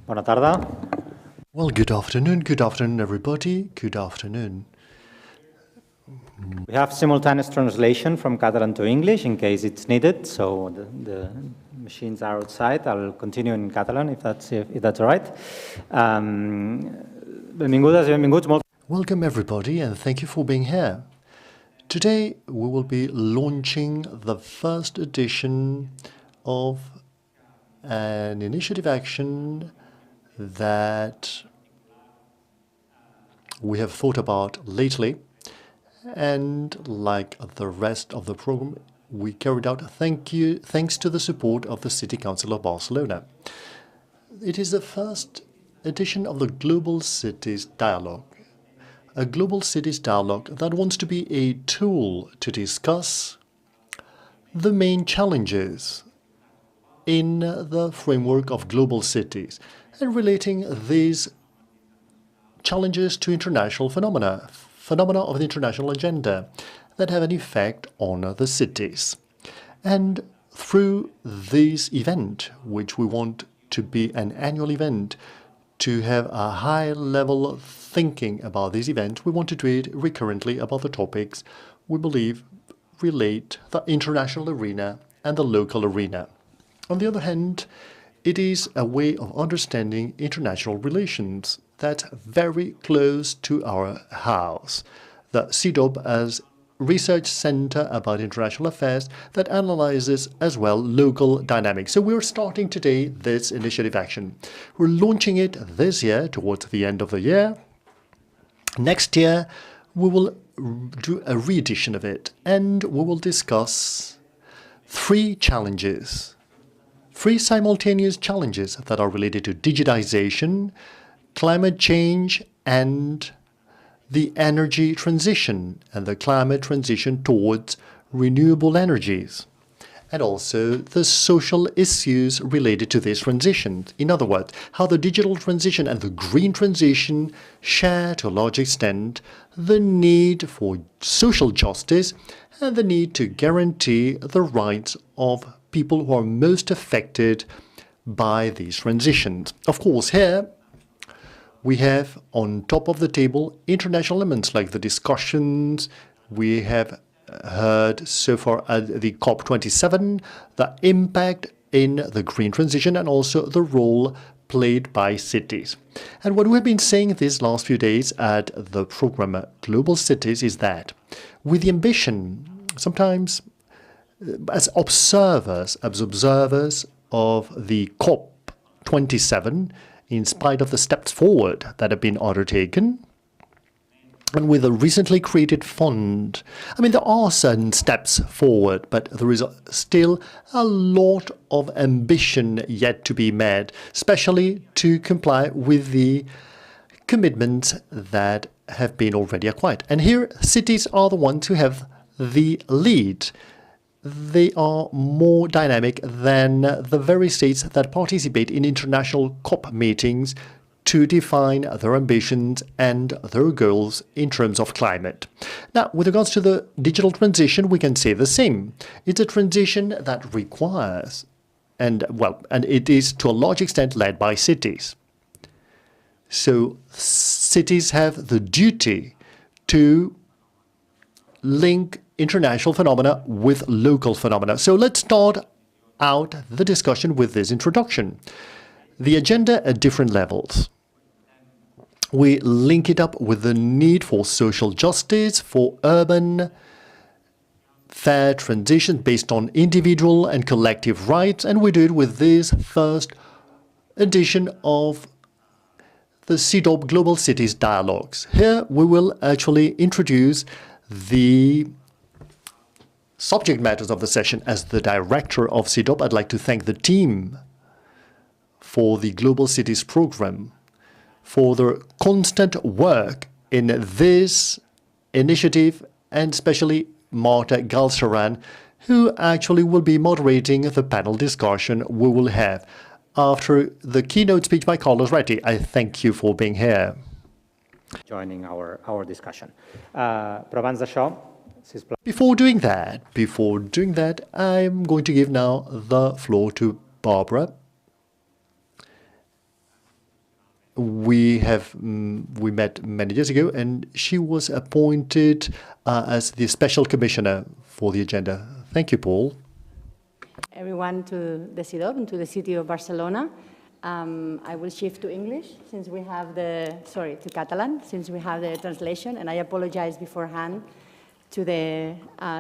Bona tarda. Well, good afternoon, everybody. Good afternoon. We have simultaneous translation from Catalan to English in case it's needed, so the machines are outside. I'll continue in Catalan if that's all right. Benvingudes i benvinguts. Welcome, everybody, and thank you for being here. Today, we will be launching the first edition of an initiative action that we have thought about lately, and like the rest of the program, we carried out thanks to the support of the City Council of Barcelona. It is the first edition of the Global Cities Dialogue, a Global Cities Dialogue that wants to be a tool to discuss the main challenges in the framework of global cities and relating these challenges to international phenomena of the international agenda that have an effect on the cities. And through this event, which we want to be an annual event, to have a high-level thinking about this event, we want to do it recurrently about the topics we believe relate the international arena and the local arena. On the other hand, it is a way of understanding international relations that's very close to our house. The CIDOB as research center about international affairs that analyzes as well local dynamics. So we're starting today this initiative action. We're launching it this year towards the end of the year. Next year, we will do a re-edition of it, and we will discuss three simultaneous challenges that are related to digitization, climate change, and the energy transition and the climate transition towards renewable energies, and also the social issues related to this transition. In other words, how the digital transition and the green transition share to a large extent the need for social justice and the need to guarantee the rights of people who are most affected by these transitions. Of course, here we have on top of the table international elements like the discussions we have heard so far at the COP27, the impact in the green transition, and also the role played by cities. And what we've been saying these last few days at the program Global Cities is that with the ambition, sometimes as observers of the COP27, in spite of the steps forward that have been undertaken, and with a recently created fund, there are certain steps forward, but there is still a lot of ambition yet to be met, especially to comply with the commitments that have been already acquired. And here, cities are the ones who have the lead. They are more dynamic than the very states that participate in international COP meetings to define their ambitions and their goals in terms of climate. Now, with regards to the digital transition, we can say the same. It's a transition that requires, and it is to a large extent led by cities. So cities have the duty to link international phenomena with local phenomena. So let's start out the discussion with this introduction. The agenda at different levels. We link it up with the need for social justice, for urban fair transition based on individual and collective rights, and we do it with this first edition of the CIDOB Global Cities Dialogues. Here we will actually introduce the subject matters of the session. As the director of CIDOB, I'd like to thank the team for the Global Cities program, for their constant work in this initiative, and especially Marta Galceran, who actually will be moderating the panel discussion we will have after the keynote speech by Carlos Reti. I thank you for being here. Joining our discussion. Però abans d'això, sisplau. Before doing that, I'm going to give now the floor to Barbara. we met many years ago, and she was appointed as the special commissioner for the agenda. Thank you, Paul. Everyone to the CIDOB and to the city of Barcelona. I will shift to English since we have to Catalan, since we have the translation, and I apologize beforehand to the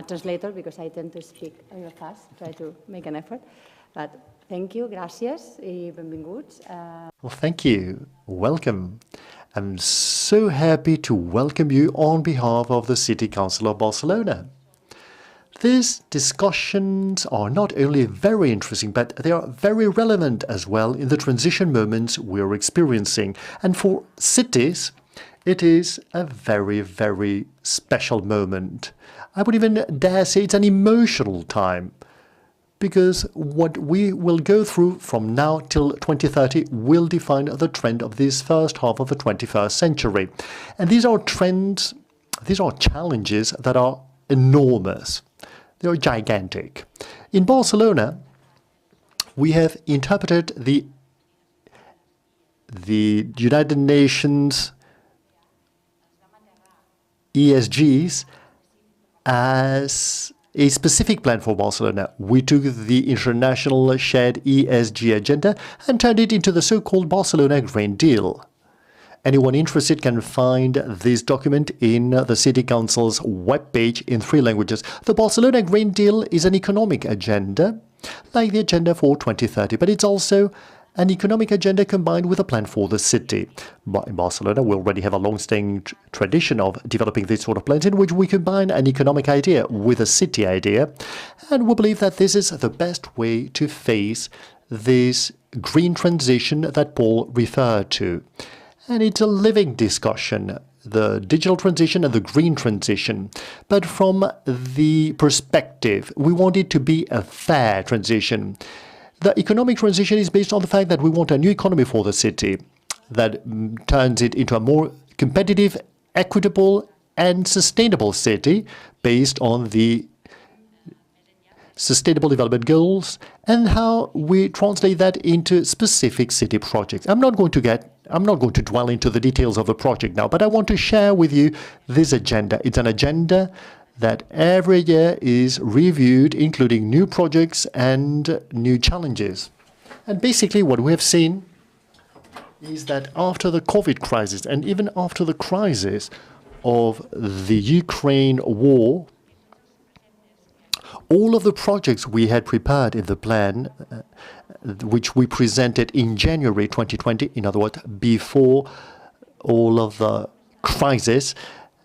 translator because I tend to speak a little fast, try to make an effort. But thank you, gracias y benvinguts. Well, thank you. Welcome. I'm so happy to welcome you on behalf of the City Council of Barcelona. These discussions are not only very interesting, but they are very relevant as well in the transition moments we're experiencing. And for cities, it is a very, very special moment. I would even dare say it's an emotional time, because what we will go through from now till 2030 will define the trend of this first half of the 21st century. And these are trends, these are challenges that are enormous. They are gigantic. In Barcelona, we have interpreted the United Nations ESGs as a specific plan for Barcelona. We took the international shared ESG agenda and turned it into the so-called Barcelona Green Deal. Anyone interested can find this document in the City Council's webpage in 3 languages. The Barcelona Green Deal is an economic agenda, like the agenda for 2030, but it's also an economic agenda combined with a plan for the city. In Barcelona, we already have a long-standing tradition of developing these sort of plans in which we combine an economic idea with a city idea, and we believe that this is the best way to face this green transition that Paul referred to. And it's a living discussion, the digital transition and the green transition. But from the perspective, we want it to be a fair transition. The economic transition is based on the fact that we want a new economy for the city that turns it into a more competitive, equitable, and sustainable city based on the Sustainable Development Goals and how we translate that into specific city projects. I'm not going to dwell into the details of the project now, but I want to share with you this agenda. It's an agenda that every year is reviewed, including new projects and new challenges. And basically what we have seen is that after the COVID crisis and even after the crisis of the Ukraine war, all of the projects we had prepared in the plan, which we presented in January 2020, in other words, before all of the crisis,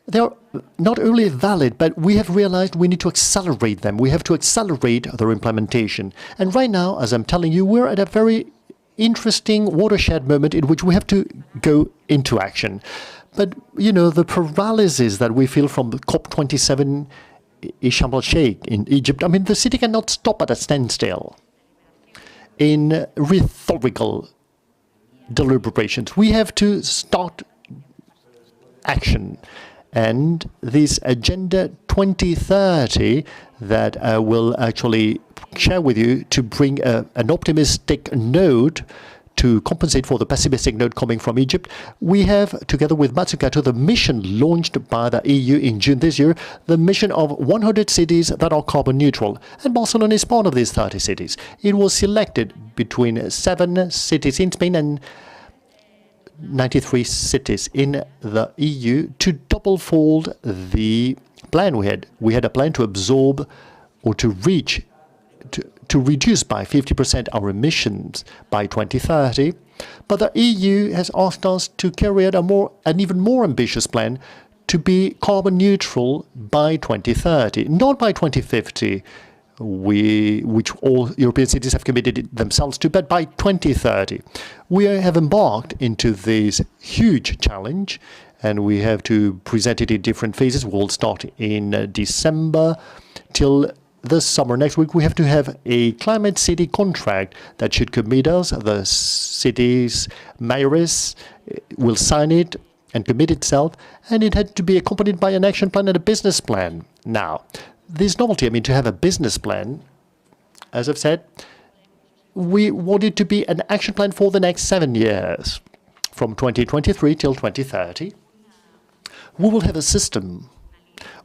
they are not only valid, but we have realized we need to accelerate them. We have to accelerate their implementation. And right now, as I'm telling you, we're at a very interesting watershed moment in which we have to go into action. But, you know, the paralysis that we feel from the COP27 Sharm el-Sheikh in Egypt, I mean, the city cannot stop at a standstill. In rhetorical deliberations, we have to start action. And this Agenda 2030 that I will actually share with you to bring an optimistic note to compensate for the pessimistic note coming from Egypt, we have, together with Matsukato, the mission launched by the EU in June this year, the mission of 100 cities that are carbon neutral. And Barcelona is part of these 30 cities. It was selected between 7 cities in Spain and 93 cities in the EU to double-fold the plan we had. We had a plan to absorb or to reduce by 50% our emissions by 2030. But the EU has asked us to carry out an even more ambitious plan to be carbon neutral by 2030, not by 2050, which all European cities have committed themselves to, but by 2030. We have embarked into this huge challenge, and we have to present it in different phases. We'll start in December till this summer. Next week, we have to have a climate city contract that should commit us. The city's mayoress will sign it and commit itself, and it had to be accompanied by an action plan and a business plan. Now, this novelty, I mean, to have a business plan, as I've said, we want it to be an action plan for the next 7 years. from 2023 till 2030, we will have a system,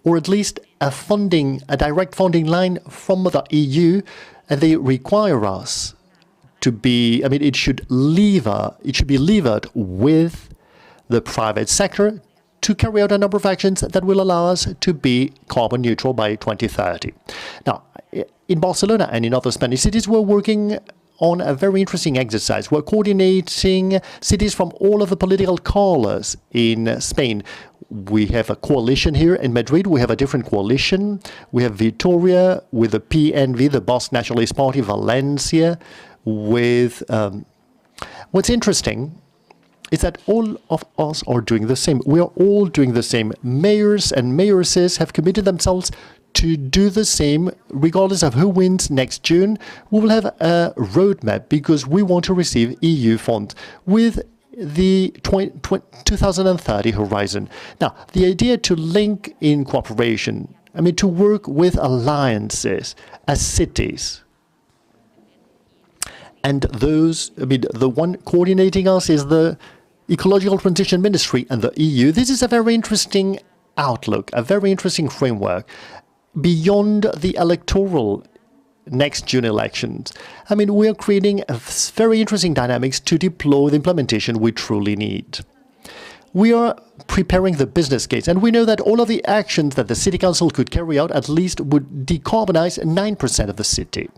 or at least a direct funding line from the EU, and they require us to be, it should be levered with the private sector to carry out a number of actions that will allow us to be carbon neutral by 2030. Now, in Barcelona and in other Spanish cities, we're working on a very interesting exercise. We're coordinating cities from all of the political colors in Spain. We have a coalition here in Madrid. We have a different coalition. We have Vitoria with the PNV, the Basque Nationalist Party, Valencia, with... What's interesting is that all of us are doing the same. We are all doing the same. Mayors and mayoresses have committed themselves to do the same, regardless of who wins next June. We will have a roadmap because we want to receive EU funds with the 2030 horizon. Now, the idea to link in cooperation, to work with alliances as cities. And those, the one coordinating us is the Ecological Transition Ministry and the EU. This is a very interesting outlook, a very interesting framework beyond the electoral next June elections. We are creating a very interesting dynamics to deploy the implementation we truly need. We are preparing the business case, and we know that all of the actions that the City Council could carry out at least would decarbonize 9% of the city.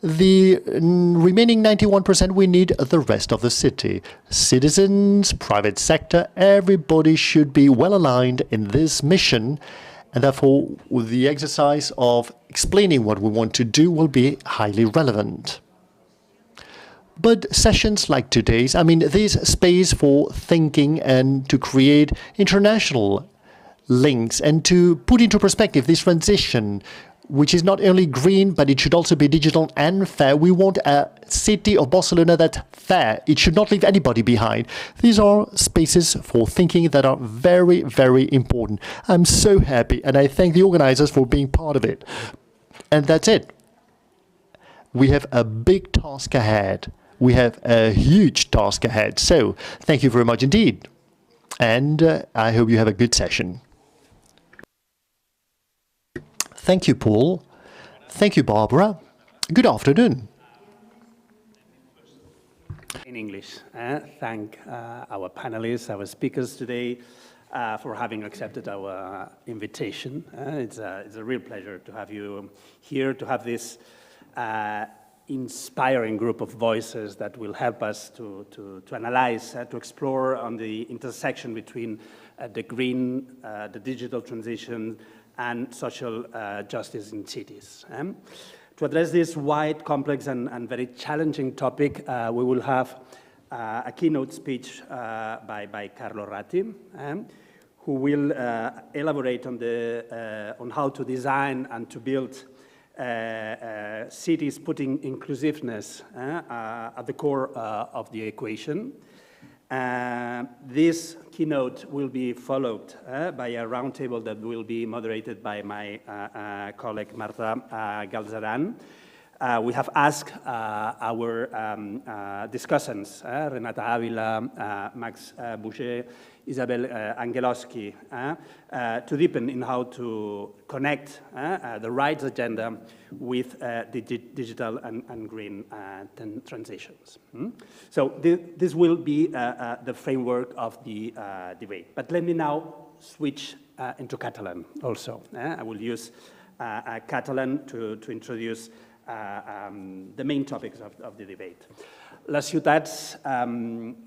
The remaining 91%, we need the rest of the city. Citizens, private sector, everybody should be well aligned in this mission, and therefore the exercise of explaining what we want to do will be highly relevant. But sessions like today's, there's space for thinking and to create international links and to put into perspective this transition, which is not only green, but it should also be digital and fair. We want a city of Barcelona that's fair. It should not leave anybody behind. These are spaces for thinking that are very, very important. I'm so happy, and I thank the organizers for being part of it. And that's it. We have a big task ahead. We have a huge task ahead. So thank you very much indeed. And I hope you have a good session. Thank you, Paul. Thank you, Barbara. Good afternoon. In English, thank our panelists, our speakers today for having accepted our invitation. It's a real pleasure to have you here, to have this inspiring group of voices that will help us to analyze, to explore on the intersection between the green, the digital transition, and social justice in cities. To address this wide, complex, and very challenging topic, we will have a keynote speech by Carlo Ratti, who will elaborate on how to design and to build cities putting inclusiveness at the core of the equation. This keynote will be followed by a roundtable that will be moderated by my colleague Marta Galzeran. We have asked our discussants, Renata Avila, Max Boucher, Isabel Angelowski, to deepen in how to connect the rights agenda with the digital and green transitions. So this will be the framework of the debate. But let me now switch into Catalan also. I will use Catalan to introduce the main topics of the debate. Les ciutats,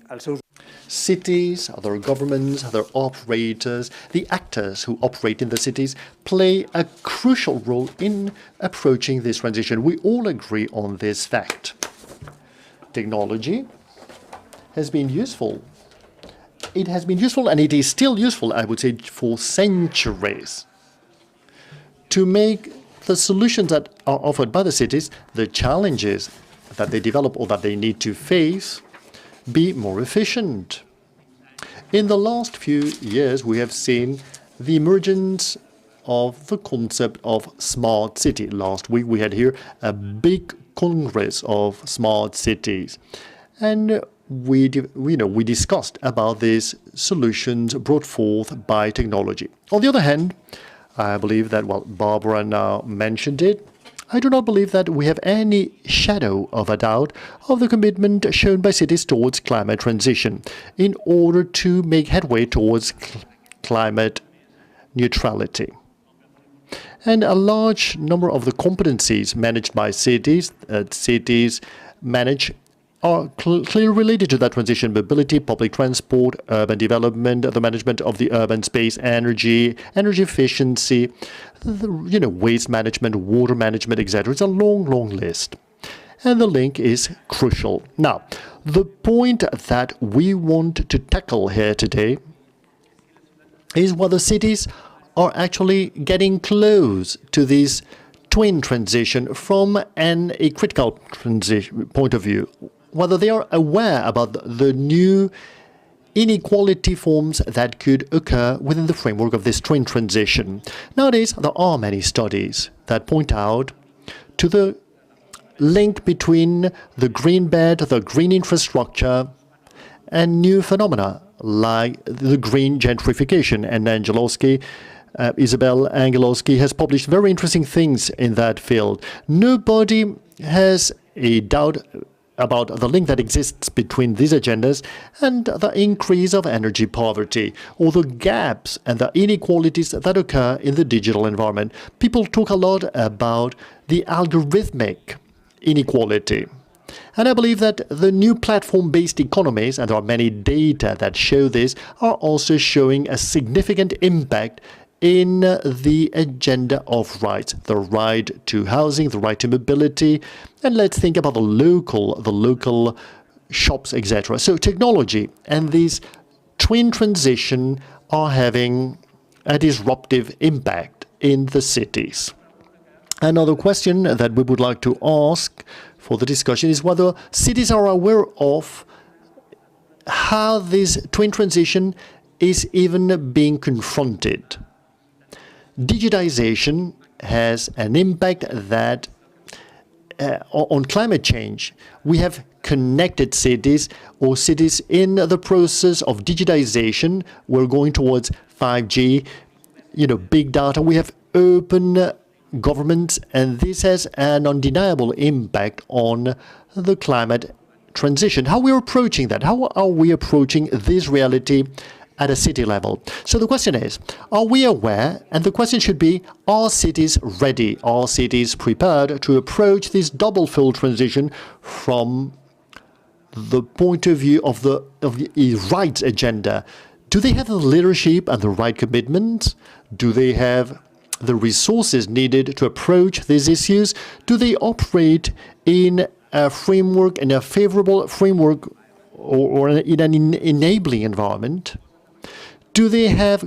els seus... Cities, other governments, other operators, the actors who operate in the cities play a crucial role in approaching this transition. We all agree on this fact. Technology has been useful. It has been useful, and it is still useful, I would say, for centuries, to make the solutions that are offered by the cities, the challenges that they develop or that they need to face, be more efficient. In the last few years, we have seen the emergence of the concept of smart city. Last week, we had here a big congress of smart cities. And we discussed about these solutions brought forth by technology. On the other hand, I believe that, well, Barbara now mentioned it, I do not believe that we have any shadow of a doubt of the commitment shown by cities towards climate transition in order to make headway towards climate neutrality. And a large number of the competencies managed by cities, manage are clearly related to that transition: mobility, public transport, urban development, the management of the urban space, energy efficiency, waste management, water management, etc. It's a long, long list. And the link is crucial. Now, the point that we want to tackle here today is whether cities are actually getting close to this twin transition from a critical transition point of view, whether they are aware about the new inequality forms that could occur within the framework of this twin transition. Nowadays, there are many studies that point out to the link between the green bed, the green infrastructure, and new phenomena like the green gentrification. And Isabel Angelowski has published very interesting things in that field. Nobody has a doubt about the link that exists between these agendas and the increase of energy poverty, or the gaps and the inequalities that occur in the digital environment. People talk a lot about the algorithmic inequality. And I believe that the new platform-based economies, and there are many data that show this, are also showing a significant impact in the agenda of rights, the right to housing, the right to mobility, and let's think about the local shops, etc. So technology and this twin transition are having a disruptive impact in the cities. Another question that we would like to ask for the discussion is whether cities are aware of how this twin transition is even being confronted. Digitization has an impact that on climate change. We have connected cities or cities in the process of digitization. We're going towards 5G, big data. We have open governments, and this has an undeniable impact on the climate transition. How we're approaching that? How are we approaching this reality at a city level? So the question is, are we aware? And the question should be, are cities ready? Are cities prepared to approach this double-fold transition from the point of view of the rights agenda? Do they have the leadership and the right commitment? Do they have the resources needed to approach these issues? Do they operate in a framework, in a favorable framework, or in an enabling environment? Do they have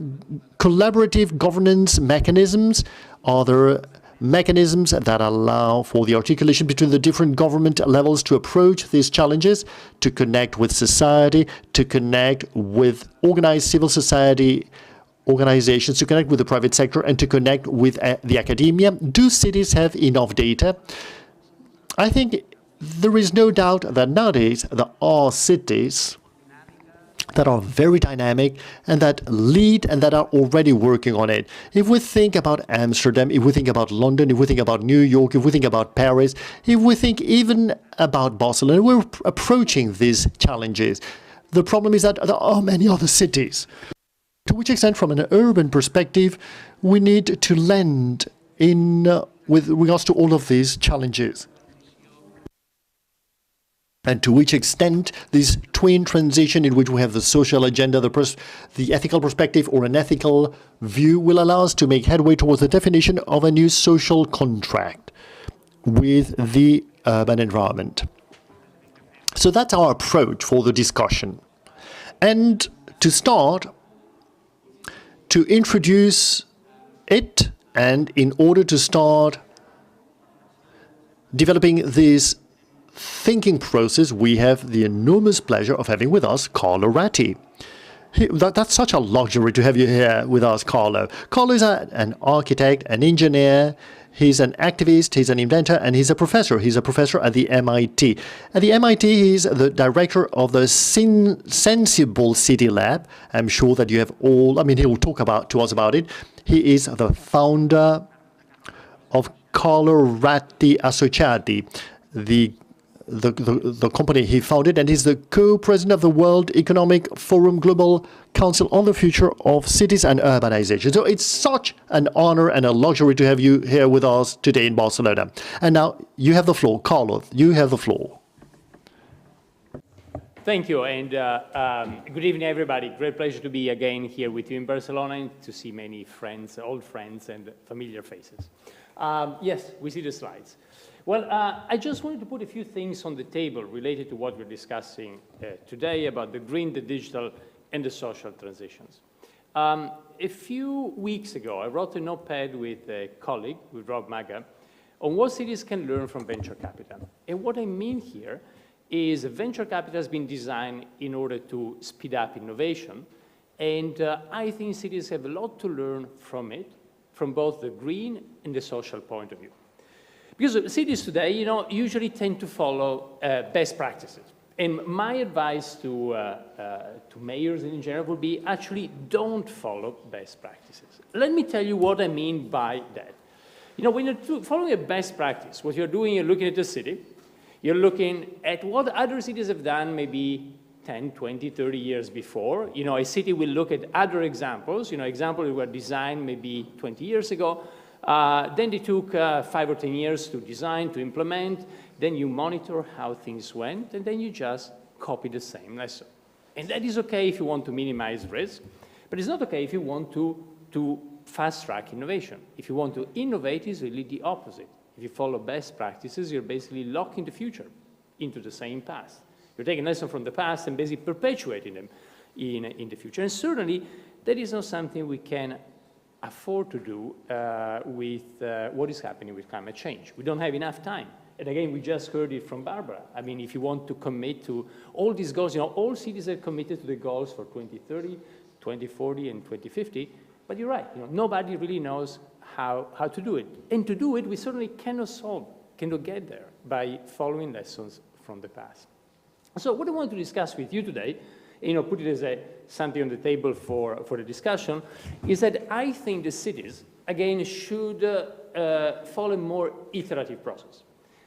collaborative governance mechanisms? Are there mechanisms that allow for the articulation between the different government levels to approach these challenges, to connect with society, to connect with organized civil society organizations, to connect with the private sector, and to connect with the academia? Do cities have enough data? I think there is no doubt that nowadays there are cities that are very dynamic and that lead and that are already working on it. If we think about Amsterdam, if we think about London, if we think about New York, if we think about Paris, if we think even about Barcelona, we're approaching these challenges. The problem is that there are many other cities. To which extent, from an urban perspective, we need to lend in with regards to all of these challenges? And to which extent this twin transition, in which we have the social agenda, the ethical perspective, or an ethical view, will allow us to make headway towards the definition of a new social contract with the urban environment. So that's our approach for the discussion. And to start, to introduce it, and in order to start developing this thinking process, we have the enormous pleasure of having with us Carlo Ratti, That's such a luxury to have you here with us, Carlo. Carlo is an architect, an engineer. He's an activist, he's an inventor, and he's a professor. He's a professor at the MIT. At the MIT, he's the director of the Sensible City Lab. I'm sure that you have all, he will talk to us about it. He is the founder of Carlo Ratti Associati, the company he founded, and he's the co-president of the World Economic Forum Global Council on the Future of Cities and Urbanization. So it's such an honor and a luxury to have you here with us today in Barcelona. And now you have the floor. Carlo, you have the floor. Thank you, and good evening, everybody. Great pleasure to be again here with you in Barcelona and to see many friends, old friends, and familiar faces. Yes, we see the slides. Well, I just wanted to put a few things on the table related to what we're discussing today about the green, the digital, and the social transitions. A few weeks ago, I wrote an op-ed with a colleague, with Rob Maga, on what cities can learn from venture capital. And what I mean here is venture capital has been designed in order to speed up innovation, and I think cities have a lot to learn from it, from both the green and the social point of view. Because cities today, usually tend to follow best practices. And my advice to mayors in general would be actually don't follow best practices. Let me tell you what I mean by that. When you're following a best practice, what you're doing, you're looking at the city, you're looking at what other cities have done maybe 10, 20, 30 years before. A city will look at other examples, examples that were designed maybe 20 years ago. Then they took 5 or 10 years to design, to implement. Then you monitor how things went, and then you just copy the same lesson. And that is okay if you want to minimize risk, but it's not okay if you want to fast-track innovation. If you want to innovate, it's really the opposite. If you follow best practices, you're basically locking the future into the same past. You're taking lessons from the past and basically perpetuating them in the future. And certainly, that is not something we can afford to do with what is happening with climate change. We don't have enough time. And again, we just heard it from Barbara. If you want to commit to all these goals, all cities are committed to the goals for 2030, 2040, and 2050. But you're right, nobody really knows how to do it. And to do it, we certainly cannot get there by following lessons from the past. So what I want to discuss with you today, put it as something on the table for the discussion, is that I think the cities, again, should follow a more iterative process,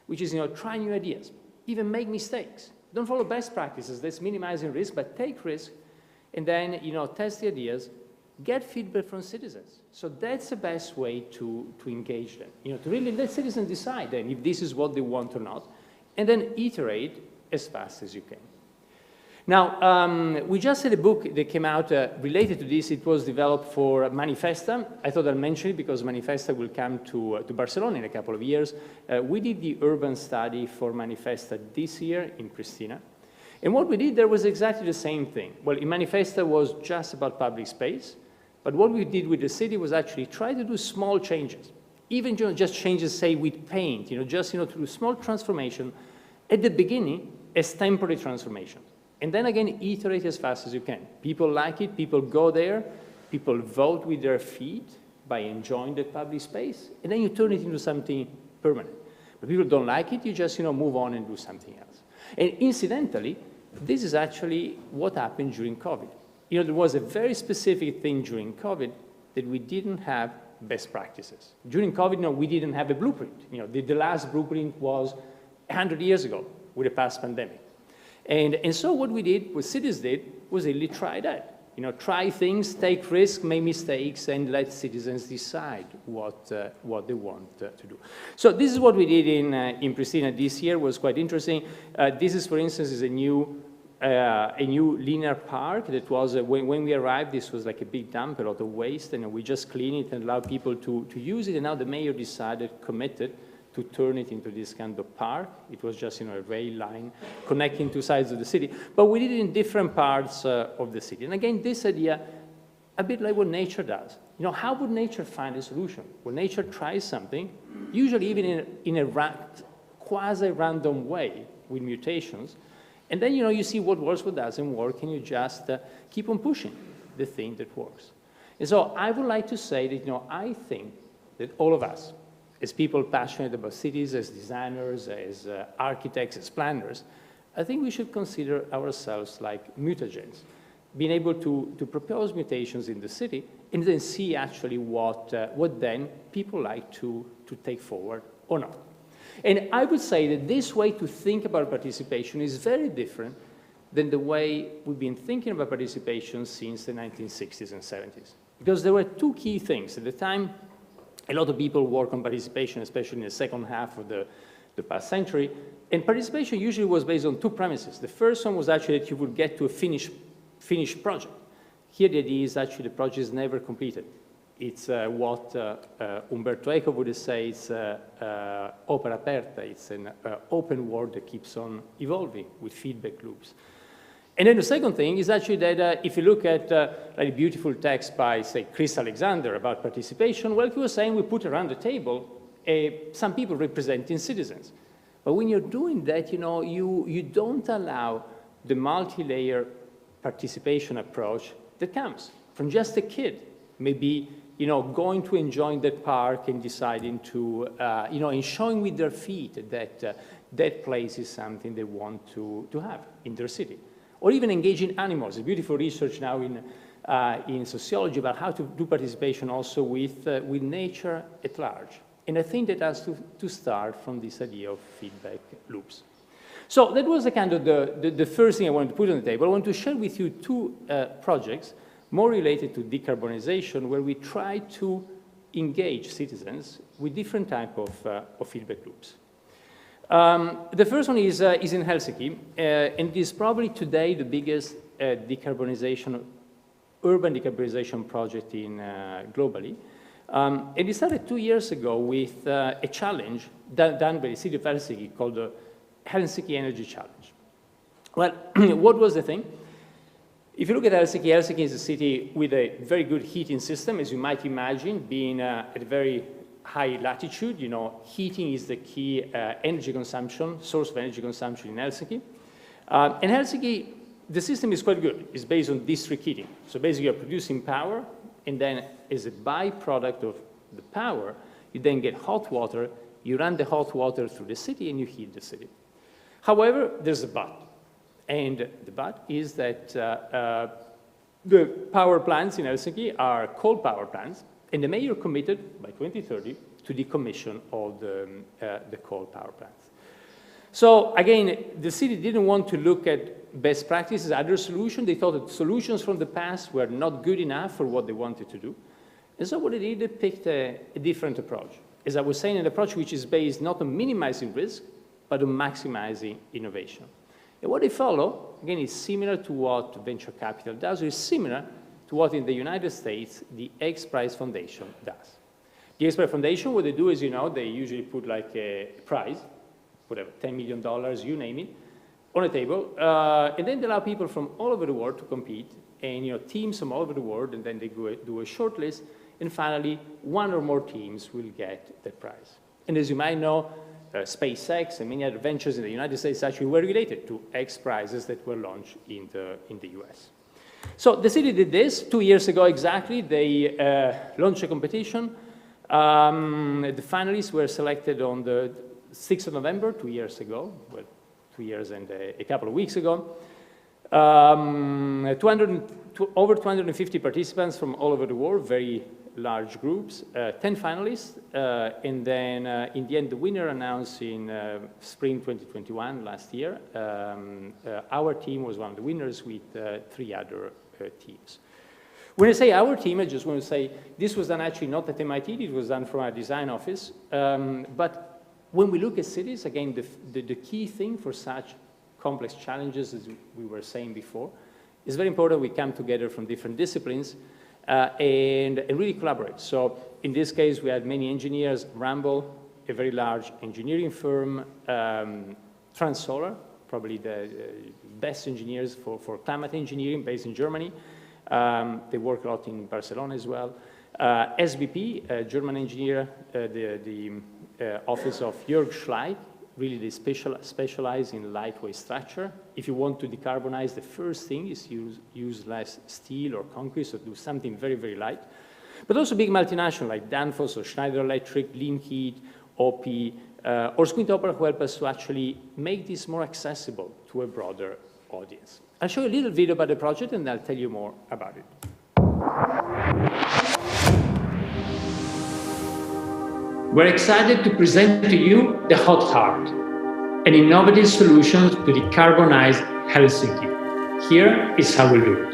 which is, try new ideas, even make mistakes. Don't follow best practices, that's minimizing risk, but take risk, and then, test the ideas, get feedback from citizens. So that's the best way to engage them, to really let citizens decide then if this is what they want or not, and then iterate as fast as you can. Now, we just had a book that came out related to this. It was developed for Manifesta. I thought I'd mention it because Manifesta will come to Barcelona in a couple of years. We did the urban study for Manifesta this year in Pristina. And what we did there was exactly the same thing. Well, in Manifesta was just about public space, but what we did with the city was actually try to do small changes, even just changes, say, with paint, just to do small transformation at the beginning as temporary transformation. And then again, iterate as fast as you can. People like it, people go there, people vote with their feet by enjoying the public space, and then you turn it into something permanent. But people don't like it, you just move on and do something else. And incidentally, this is actually what happened during COVID. There was a very specific thing during COVID that we didn't have best practices. During COVID, we didn't have a blueprint. The last blueprint was 100 years ago with the past pandemic. And so what we did, what cities did, was really try that. Try things, take risks, make mistakes, and let citizens decide what they want to do. So this is what we did in Pristina this year. It was quite interesting. This is, for instance, is a new linear park that was, when we arrived, this was like a big dump, a lot of waste, and we just cleaned it and allowed people to use it, and now the mayor committed to turn it into this kind of park. It was just, a rail line connecting two sides of the city. But we did it in different parts of the city. And again, this idea, a bit like what nature does. How would nature find a solution? When nature tries something, usually even in a quasi-random way with mutations, And then, you see what works, what doesn't work, and you just keep on pushing the thing that works. And so I would like to say that, I think that all of us, as people passionate about cities, as designers, as architects, as planners, I think we should consider ourselves like mutagens, being able to propose mutations in the city and then see actually what then people like to take forward or not. And I would say that this way to think about participation is very different than the way we've been thinking about participation since the 1960s and 70s. Because there were two key things. At the time, a lot of people work on participation, especially in the second half of the past century, and participation usually was based on two premises. The first one was actually that you would get to a finished project. Here the idea is actually the project is never completed. It's what Umberto Eco would say, it's opera aperta. It's an open world that keeps on evolving with feedback loops. And then the second thing is actually that if you look at a beautiful text by, say, Chris Alexander about participation, well, he was saying we put around the table some people representing citizens. But when you're doing that, you don't allow the multi-layer participation approach that comes from just a kid, maybe going to enjoy that park and deciding to, and showing with their feet that that place is something they want to have in their city. Or even engaging animals. There's beautiful research now in sociology about how to do participation also with nature at large. And I think that has to start from this idea of feedback loops. So that was the kind of the first thing I wanted to put on the table. I want to share with you two projects more related to decarbonization, where we try to engage citizens with different type of feedback loops. The first one is in Helsinki, and it is probably today the biggest urban decarbonization project globally. And it started 2 years ago with a challenge done by the city of Helsinki called the Helsinki Energy Challenge. Well, what was the thing? If you look at Helsinki, Helsinki is a city with a very good heating system, as you might imagine, being at a very high latitude. Heating is the key energy consumption, source of energy consumption in Helsinki. In Helsinki, the system is quite good. It's based on district heating. So basically, you're producing power, and then as a byproduct of the power, you then get hot water, you run the hot water through the city, and you heat the city. However, there's a but. And the but is that the power plants in Helsinki are coal power plants, and the mayor committed by 2030 to decommission all the coal power plants. So again, the city didn't want to look at best practices, other solutions. They thought that solutions from the past were not good enough for what they wanted to do. And so what they did, they picked a different approach. As I was saying, an approach which is based not on minimizing risk, but on maximizing innovation. And what they follow, again, is similar to what venture capital does, or is similar to what in the United States the X Prize Foundation does. The X Prize Foundation, what they do is, they usually put like a prize, whatever, $10 million, you name it, on a table, and then they allow people from all over the world to compete, and teams from all over the world, and then they do a short list, and finally, one or more teams will get that prize. And as you might know, SpaceX and many other ventures in the United States actually were related to X Prizes that were launched in the US. So the city did this 2 years ago exactly. They launched a competition. The finalists were selected on the 6th of November, 2 years ago, well, 2 years and a couple of weeks ago. Over 250 participants from all over the world, very large groups, 10 finalists, and then in the end, the winner announced in spring 2021, last year. Our team was one of the winners with 3 other teams. When I say our team, I just want to say this was done actually not at MIT, it was done from our design office. But when we look at cities, again, the key thing for such complex challenges, as we were saying before, it's very important we come together from different disciplines and really collaborate. So in this case, we had many engineers, Ramble, a very large engineering firm, Transolar, probably the best engineers for climate engineering based in Germany. They work a lot in Barcelona as well. SBP, a German engineer, the office of Jörg Schleich, really they specialize in lightweight structure. If you want to decarbonize, the first thing is use less steel or concrete, so do something very, very light. But also big multinationals like Danfoss or Schneider Electric, Lean Heat, OP, or Squint Opera who help us to actually make this more accessible to a broader audience. I'll show you a little video about the project and I'll tell you more about it. We're excited to present to you the Hot Heart, an innovative solution to decarbonize Helsinki. Here is how we do it.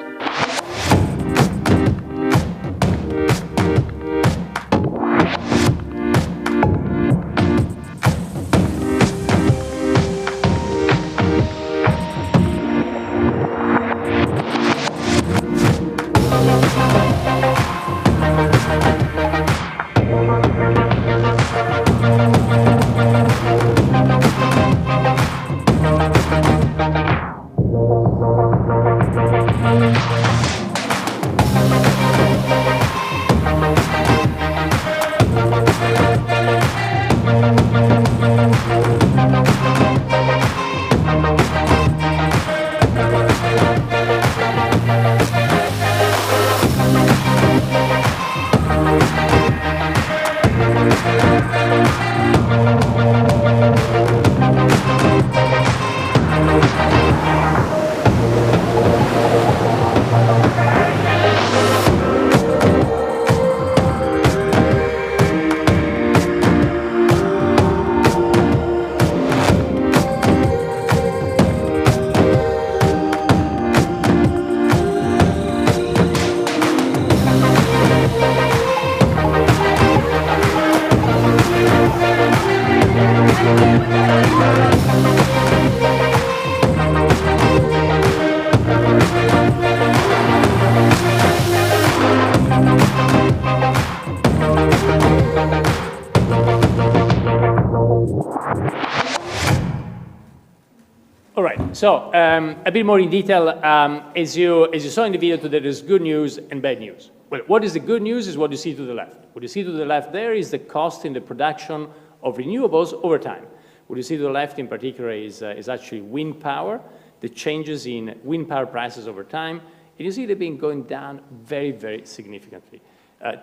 All right, so a bit more in detail. As you saw in the video today, there's good news and bad news. Well, what is the good news is what you see to the left. What you see to the left there is the cost in the production of renewables over time. What you see to the left in particular is actually wind power, the changes in wind power prices over time. And you see they've been going down very, very significantly.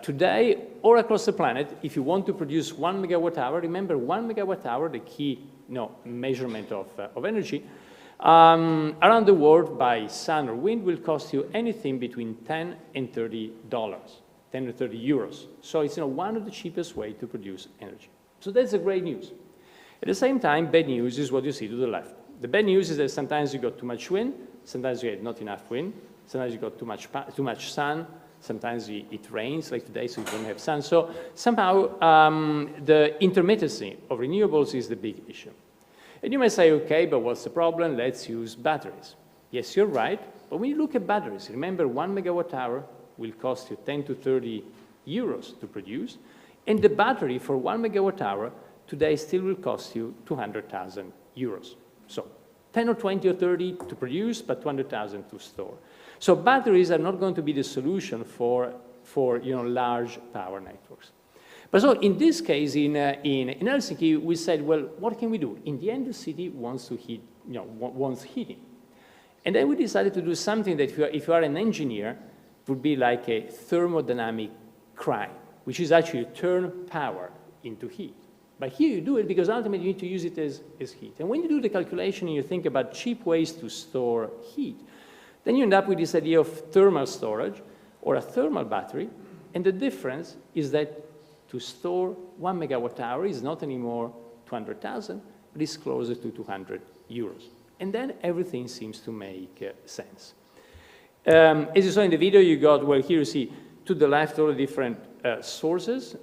Today, all across the planet, if you want to produce 1 megawatt hour, remember 1 megawatt hour, the key measurement of energy, around the world by sun or wind will cost you anything between $10 and $30, 10 to 30 euros. So it's one of the cheapest ways to produce energy. So that's the great news. At the same time, bad news is what you see to the left. The bad news is that sometimes you got too much wind, sometimes you get not enough wind, sometimes you got too much sun, sometimes it rains, like today, so you don't have sun. So somehow the intermittency of renewables is the big issue. And you may say, okay, but what's the problem? Let's use batteries. Yes, you're right, but when you look at batteries, remember 1 megawatt hour will cost you 10 to 30 euros to produce, and the battery for 1 megawatt hour today still will cost you 200,000 euros. So 10 or 20 or 30 to produce, but 200,000 to store. So batteries are not going to be the solution for large power networks. But so in this case, in Helsinki, we said, well, what can we do? In the end, the city wants to heat, wants heating. And then we decided to do something that if you are an engineer, would be like a thermodynamic crime, which is actually turn power into heat. But here you do it because ultimately you need to use it as heat. And when you do the calculation and you think about cheap ways to store heat, then you end up with this idea of thermal storage or a thermal battery. And the difference is that to store 1 megawatt hour is not anymore 200,000, but it's closer to 200 euros. And then everything seems to make sense. As you saw in the video, you got, well, here you see to the left all the different sources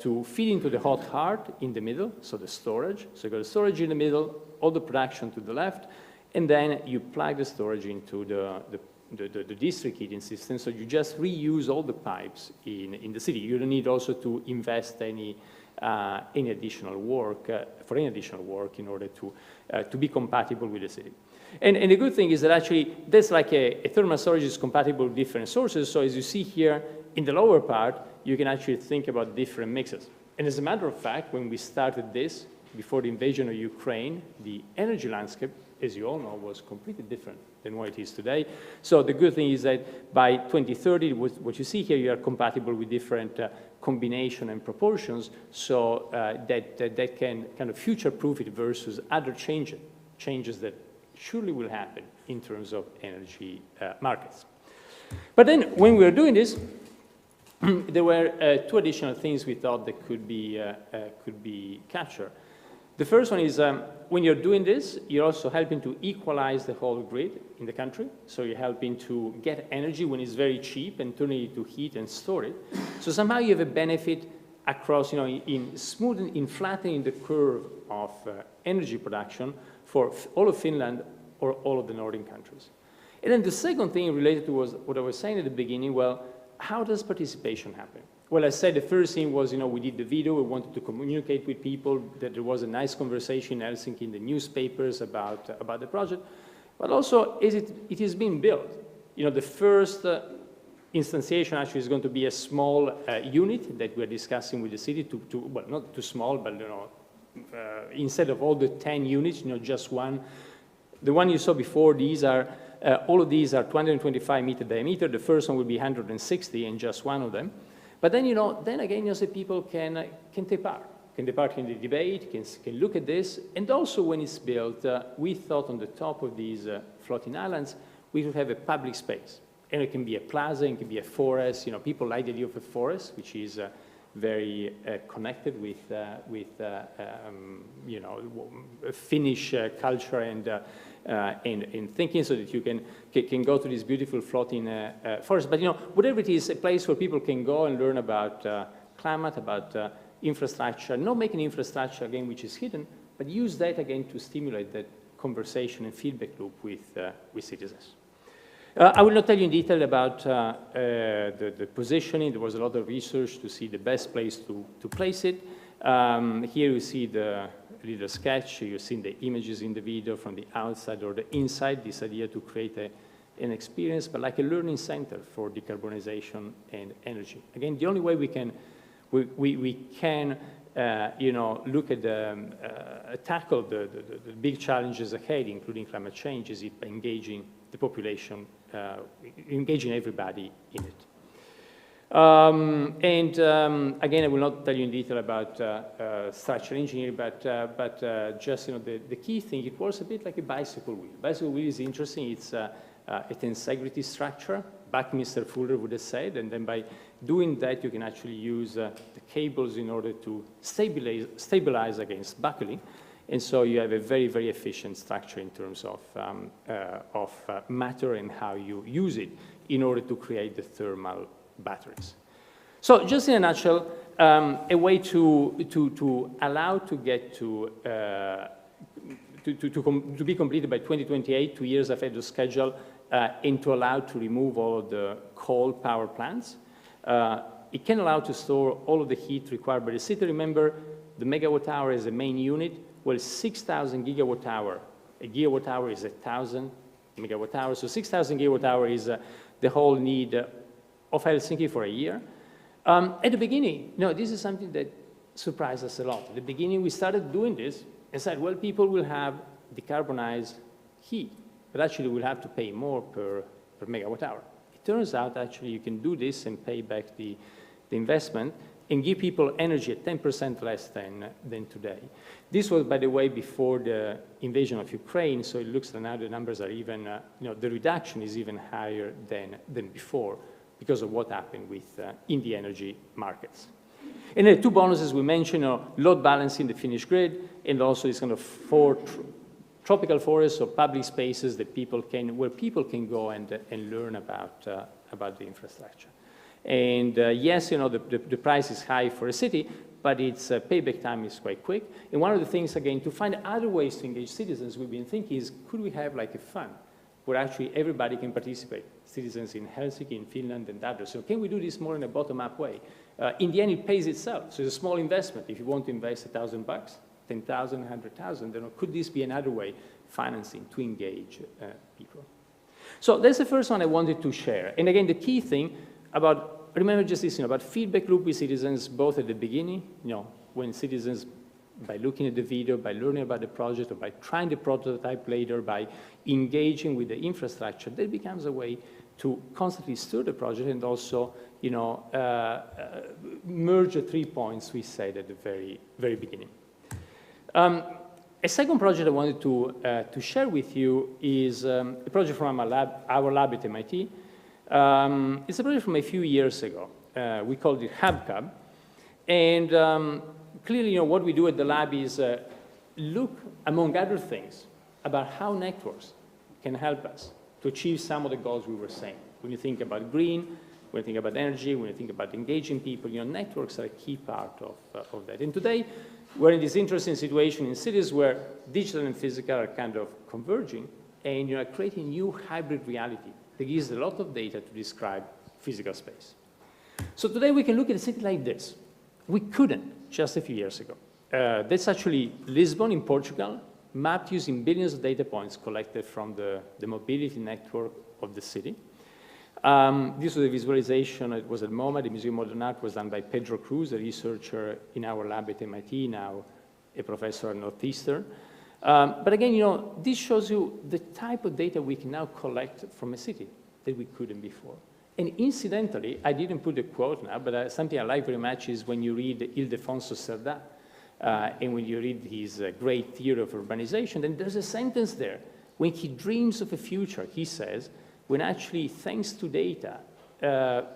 to feed into the hot heart in the middle, so the storage. So you got the storage in the middle, all the production to the left, and then you plug the storage into the district heating system, so you just reuse all the pipes in the city. You don't need also to invest any additional work, in order to be compatible with the city. And the good thing is that actually that's like a thermal storage is compatible with different sources, so as you see here in the lower part, you can actually think about different mixes. And as a matter of fact, when we started this, before the invasion of Ukraine, the energy landscape, as you all know, was completely different than what it is today. So the good thing is that by 2030, what you see here, you are compatible with different combination and proportions, so that can kind of future-proof it versus other changes that surely will happen in terms of energy markets. But then when we were doing this, there were two additional things we thought that could be captured. The first one is when you're doing this, you're also helping to equalize the whole grid in the country. So you're helping to get energy when it's very cheap and turning it to heat and store it. So somehow you have a benefit across, in flattening the curve of energy production for all of Finland or all of the northern countries. And then the second thing related to what I was saying at the beginning, well, how does participation happen? Well, I said the first thing was, we did the video, we wanted to communicate with people, that there was a nice conversation in Helsinki in the newspapers about the project, but also it is being built. The first instantiation actually is going to be a small unit that we're discussing with the city well, not too small, but instead of all the 10 units, just one. The one you saw before, all of these are 225 meter diameter. The first one will be 160 and just one of them. But then, then again, people can take part. Can take part in the debate, can look at this. And also when it's built, we thought on the top of these floating islands, we would have a public space. And it can be a plaza, it can be a forest. People like the idea of a forest, which is very connected with Finnish culture and thinking, so that you can go to this beautiful floating forest. But whatever it is, a place where people can go and learn about climate, about infrastructure, not making infrastructure again which is hidden, but use that again to stimulate that conversation and feedback loop with citizens. I will not tell you in detail about the positioning. There was a lot of research to see the best place to place it. Here you see the little sketch. You've seen the images in the video from the outside or the inside, this idea to create an experience, but like a learning center for decarbonization and energy. Again, the only way we can look at tackle the big challenges ahead, including climate change, is by engaging the population, engaging everybody in it. Again, I will not tell you in detail about structural engineering, but just the key thing, it was a bit like a bicycle wheel. Bicycle wheel is interesting. It's a tensegrity structure. Back Mr. Fuller would have said, and then by doing that, you can actually use the cables in order to stabilize against buckling. And so you have a very, very efficient structure in terms of matter and how you use it in order to create the thermal batteries. So just in a nutshell, a way to allow to get to be completed by 2028, 2 years ahead of schedule, and to allow to remove all of the coal power plants. It can allow to store all of the heat required by the city. Remember, the megawatt hour is the main unit. Well, 6,000 gigawatt hour. A gigawatt hour is 1,000 megawatt hours. So 6,000 gigawatt hour is the whole need of Helsinki for a year. At the beginning, this is something that surprised us a lot. At the beginning, we started doing this and said, well, people will have decarbonized heat, but actually we'll have to pay more per megawatt hour. It turns out, actually, you can do this and pay back the investment and give people energy at 10% less than today. This was, by the way, before the invasion of Ukraine, so it looks like now the numbers are even, the reduction is even higher than before because of what happened in the energy markets. And the two bonuses we mentioned are load balancing the Finnish grid and also this kind of tropical forests or public spaces that where people can go and learn about the infrastructure. And yes, the price is high for a city, but its payback time is quite quick. And one of the things, again, to find other ways to engage citizens, we've been thinking is, could we have like a fund where actually everybody can participate, citizens in Helsinki, in Finland, and others. So can we do this more in a bottom-up way? In the end, it pays itself. So it's a small investment. If you want to invest $1,000, 10,000, 100,000, then could this be another way, financing, to engage people? So that's the first one I wanted to share. And again, the key thing about, remember just this, about feedback loop with citizens, both at the beginning, when citizens by looking at the video, by learning about the project, or by trying the prototype later, by engaging with the infrastructure, that becomes a way to constantly stir the project and also, you know, merge the 3 points we said at the very beginning. A second project I wanted to share with you is a project from our lab at MIT. It's a project from a few years ago. We called it HubCub. And clearly, you know, what we do at the lab is look, among other things, about how networks can help us to achieve some of the goals we were saying. When you think about green, when you think about energy, when you think about engaging people, you know, networks are a key part of that. And today, we're in this interesting situation in cities where digital and physical are kind of converging, and you are creating new hybrid reality that gives a lot of data to describe physical space. So today, we can look at a city like this. We couldn't just a few years ago. That's actually Lisbon in Portugal, mapped using billions of data points collected from the mobility network of the city. This was a visualization. It was at MoMA, the Museum of Modern Art, was done by Pedro Cruz, a researcher in our lab at MIT, now a professor at Northeastern. But again, you know, this shows you the type of data we can now collect from a city that we couldn't before. And incidentally, I didn't put the quote now, but something I like very much is when you read Ildefonso Cerdá, and when you read his great theory of urbanization, then there's a sentence there. When he dreams of a future, he says, when actually, thanks to data,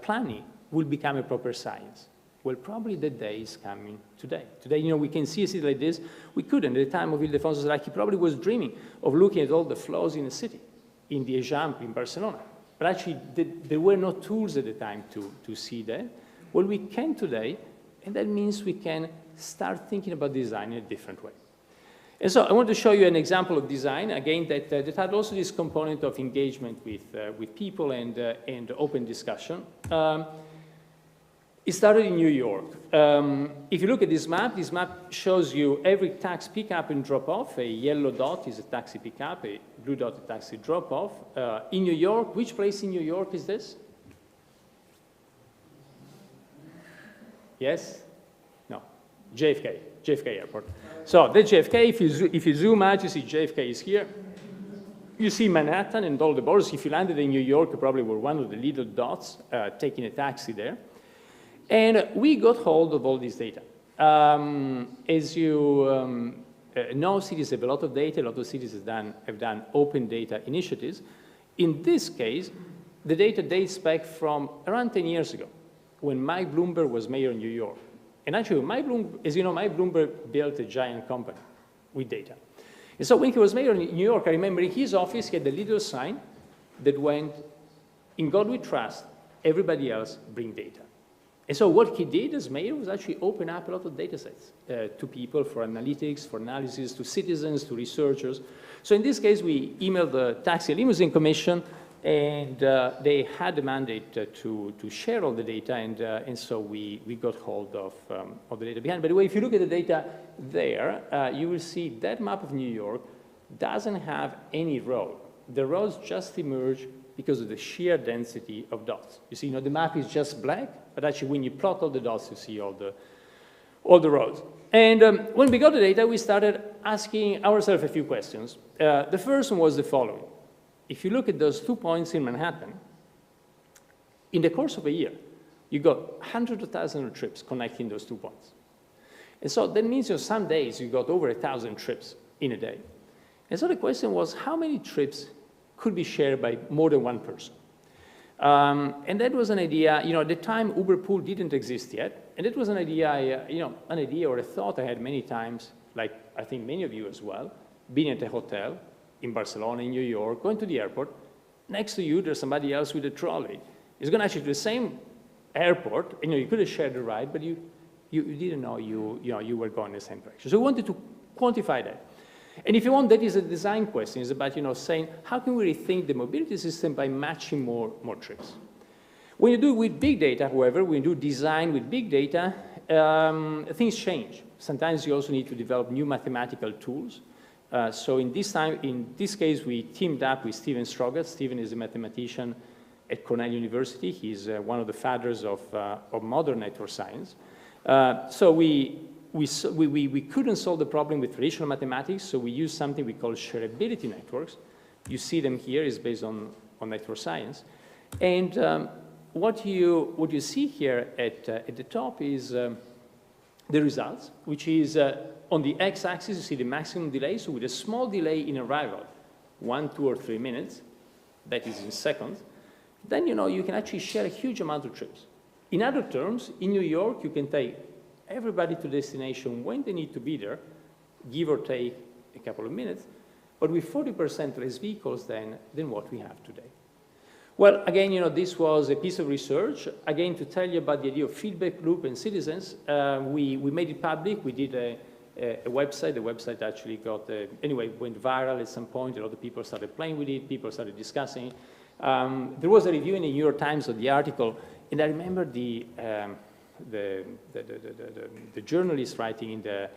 planning will become a proper science. Well, probably the day is coming today. Today, you know, we can see a city like this. We couldn't. At the time of Ildefonso Cerdá, he probably was dreaming of looking at all the flows in the city, in the Eixample, in Barcelona. But actually, there were no tools at the time to see that. Well, we can today, and that means we can start thinking about design in a different way. And so I want to show you an example of design, again, that had also this component of engagement with people and open discussion. It started in New York. If you look at this map shows you every taxi pickup and drop-off. A yellow dot is a taxi pickup, a blue dot a taxi drop-off. In New York, which place in New York is this? Yes? No. JFK Airport. So the JFK, if you zoom out, you see JFK is here. You see Manhattan and all the borders. If you landed in New York, you probably were one of the little dots taking a taxi there. And we got hold of all this data. As you know, cities have a lot of data. A lot of cities have done open data initiatives. In this case, the data dates back from around 10 years ago, when Mike Bloomberg was mayor in New York. And actually, as you know, Mike Bloomberg built a giant company with data. And so when he was mayor in New York, I remember in his office, he had a little sign that went, "In God we trust, everybody else bring data." And so what he did as mayor was actually open up a lot of data sets to people for analytics, for analysis, to citizens, to researchers. So in this case, we emailed the Taxi Limousine Commission, and they had the mandate to share all the data, and so we got hold of the data behind. By the way, if you look at the data there, you will see that map of New York doesn't have any road. The roads just emerge because of the sheer density of dots. You see, you know, the map is just black, but actually when you plot all the dots, you see all the roads. And when we got the data, we started asking ourselves a few questions. The first one was the following. If you look at those 2 points in Manhattan, in the course of a year, you got hundreds of thousands of trips connecting those 2 points. And so that means, you know, some days you got over 1,000 trips in a day. And so the question was, how many trips could be shared by more than one person? And that was an idea, you know, at the time Uber Pool didn't exist yet, and it was an idea, an idea or a thought I had many times, like I think many of you as well, being at a hotel in Barcelona, in New York, going to the airport, next to you there's somebody else with a trolley. It's going actually to the same airport, and you could have shared the ride, but you didn't know you were going in the same direction. So we wanted to quantify that. And if you want, that is a design question. It's about, saying, how can we rethink the mobility system by matching more trips? When you do it with big data, however, when you do design with big data, things change. Sometimes you also need to develop new mathematical tools. So in this case, we teamed up with Steven Strogatz. Steven is a mathematician at Cornell University. He's one of the fathers of modern network science. So we we couldn't solve the problem with traditional mathematics, so we used something we call shareability networks. You see them here is based on network science. And what you see here at the top is the results, which is on the x-axis, you see the maximum delay. So with a small delay in arrival, 1, 2, or 3 minutes, that is in seconds, then you can actually share a huge amount of trips. In other terms, in New York, you can take everybody to destination when they need to be there, give or take a couple of minutes, but with 40% less vehicles than what we have today. Well, again, this was a piece of research. Again, to tell you about the idea of feedback loop and citizens, we made it public. We did a website. The website actually anyway, went viral at some point. A lot of people started playing with it. People started discussing it. There was a review in the New York Times of the article, and I remember the journalist writing in the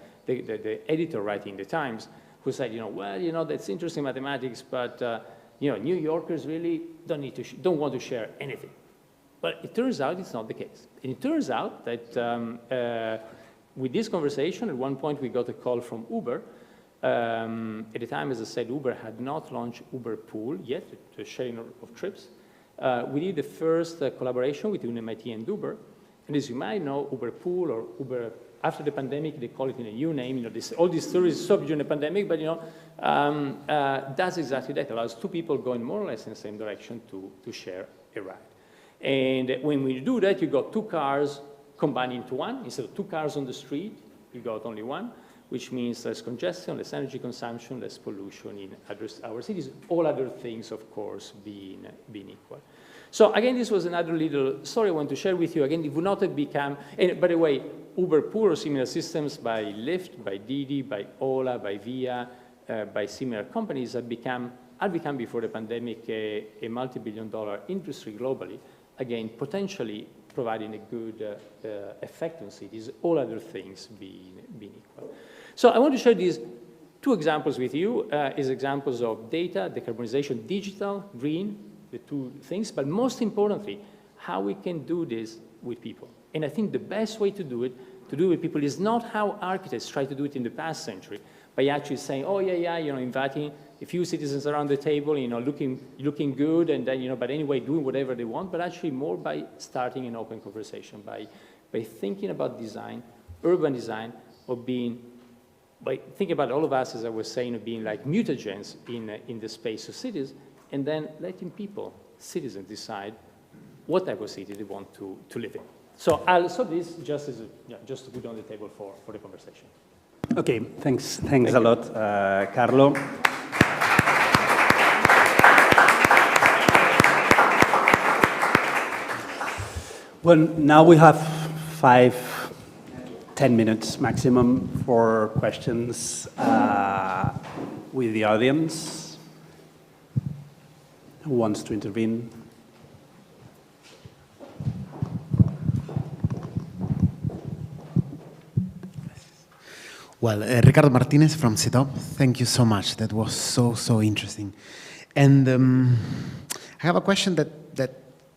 editor writing in the Times, who said, well, that's interesting mathematics, but New Yorkers really don't want to share anything. But it turns out it's not the case. And it turns out that with this conversation, at one point we got a call from Uber. At the time, as I said, Uber had not launched Uber Pool yet, the sharing of trips. We did the first collaboration between MIT and Uber. And as you might know, Uber Pool or Uber, after the pandemic, they call it in a new name. All these stories stopped during the pandemic, but does exactly that. Allows two people going more or less in the same direction to share a ride. And when we do that, you got two cars combined into one. Instead of two cars on the street, you got only one, which means less congestion, less energy consumption, less pollution in our cities, all other things, of course, being equal. So again, this was another little story I want to share with you. Again, it would not have become, and by the way, Uber Pool or similar systems by Lyft, by Didi, by Ola, by Via, by similar companies had become before the pandemic a multi-billion-dollar industry globally, again, potentially providing a good effect on cities, all other things being equal. So I want to share these two examples with you as examples of data, decarbonization, digital, green, the two things, but most importantly, how we can do this with people. And I think the best way to do it with people is not how architects tried to do it in the past century, by actually saying, oh, yeah, inviting a few citizens around the table, looking good, and then, but anyway, doing whatever they want, but actually more by starting an open conversation, by thinking about design, urban design, or by thinking about all of us, as I was saying, of being like mutagens in the space of cities, and then letting people, citizens, decide what type of city they want to live in. So I'll stop this just to put on the table for the conversation. Okay, thanks a lot, Carlo. Well, now we have 5-10 minutes maximum for questions with the audience. Who wants to intervene? Well, Ricardo Martinez from CETOP, thank you so much. That was so interesting. And I have a question that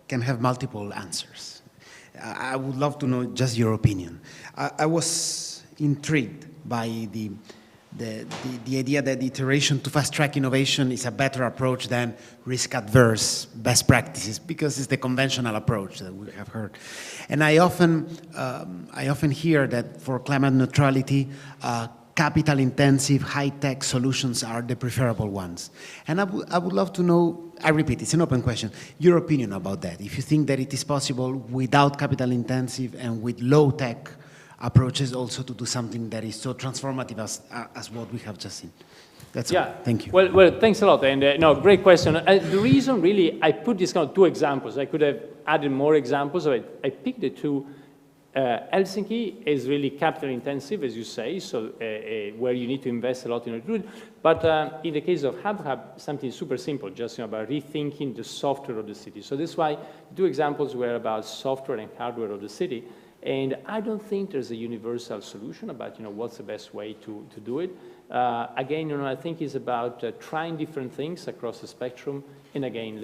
can have multiple answers. I would love to know just your opinion. I was intrigued by the idea that iteration to fast-track innovation is a better approach than risk-adverse best practices, because it's the conventional approach that we have heard. And I often hear that for climate neutrality, capital-intensive, high-tech solutions are the preferable ones. And I would love to know, I repeat, it's an open question, your opinion about that. If you think that it is possible without capital-intensive and with low-tech approaches also to do something that is so transformative as what we have just seen. That's all. Thank you. Well, thanks a lot. And no, great question. The reason really I put these kind of two examples, I could have added more examples of it. I picked the two. Helsinki is really capital intensive, as you say, so where you need to invest a lot in order to do it. But in the case of Hub, something super simple, just about rethinking the software of the city. So that's why the two examples were about software and hardware of the city. And I don't think there's a universal solution about what's the best way to do it. Again, I think it's about trying different things across the spectrum, and again,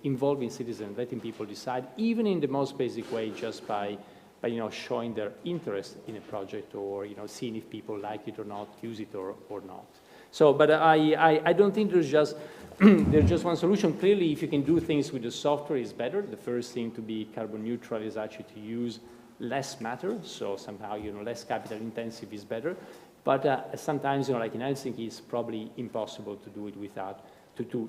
involving citizens, letting people decide, even in the most basic way, just by by showing their interest in a project, or seeing if people like it or not, use it or not. So, but I don't think there's just there's just one solution. Clearly, if you can do things with the software, is better. The first thing to be carbon neutral is actually to use less matter. So somehow less capital intensive is better. But sometimes like in Helsinki, it's probably impossible to do it without to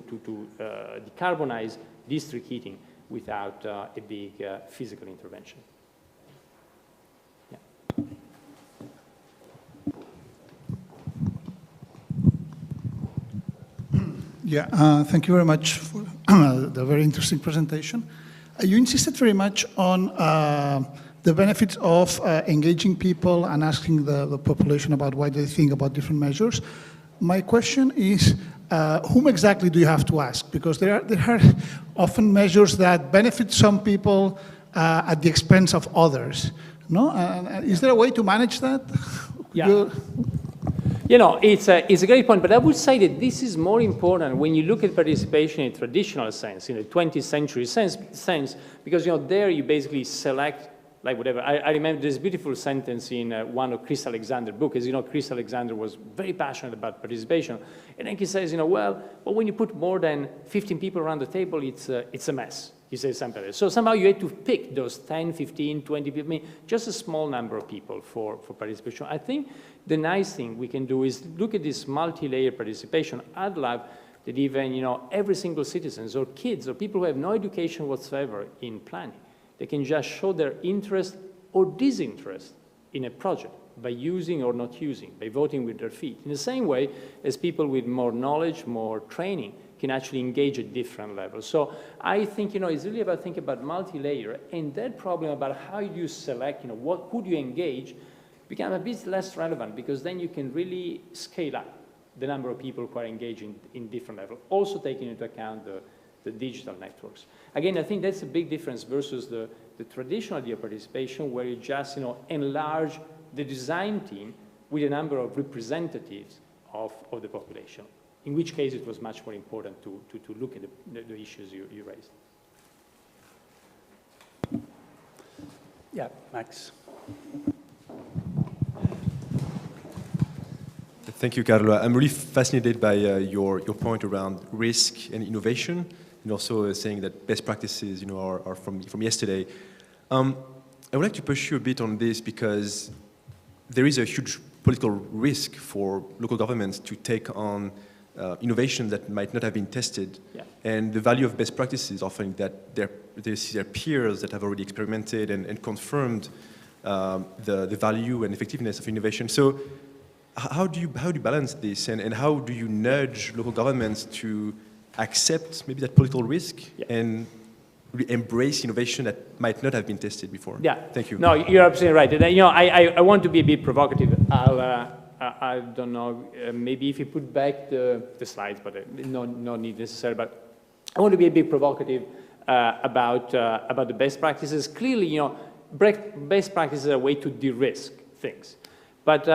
decarbonize district heating without a big physical intervention. Yeah, thank you very much for the very interesting presentation. You insisted very much on the benefits of engaging people and asking the population about what they think about different measures. My question is, whom exactly do you have to ask? Because there are often measures that benefit some people at the expense of others. No? Is there a way to manage that? Yeah. It's a great point, but I would say that this is more important when you look at participation in a traditional sense, in a 20th century sense, because there you basically select like whatever. I remember this beautiful sentence in one of Chris Alexander's book. As you know, Chris Alexander was very passionate about participation, and then he says, well, when you put more than 15 people around the table, it's a mess. He says something like that. So somehow you had to pick those 10, 15, 20 people, I mean, just a small number of people for participation. I think the nice thing we can do is look at this multi-layer participation. I'd love that even, every single citizens or kids or people who have no education whatsoever in planning, they can just show their interest or disinterest in a project by using or not using, by voting with their feet. In the same way as people with more knowledge, more training, can actually engage at different levels. So I think, it's really about thinking about multi-layer, and that problem about how you select, who do you engage, become a bit less relevant, because then you can really scale up the number of people who are engaging in different levels, also taking into account the digital networks. Again, I think that's a big difference versus the traditional idea of participation, where you just, enlarge the design team with a number of representatives of the population, in which case it was much more important to look at the issues you raised. Yeah, Max. Thank you, Carlo. I'm really fascinated by your point around risk and innovation, and also saying that best practices, are from yesterday. I would like to push you a bit on this, because there is a huge political risk for local governments to take on innovation that might not have been tested. Yeah. And the value of best practices often that they see their peers that have already experimented and confirmed the value and effectiveness of innovation. So how do you balance this, and how do you nudge local governments to accept maybe that political risk and embrace innovation that might not have been tested before? Yeah. Thank you. No, you're absolutely right. And, I want to be a bit provocative. I don't know, maybe if you put back the slides, but no need necessary. But I want to be a bit provocative about the best practices. Clearly, best practices are a way to de-risk things. But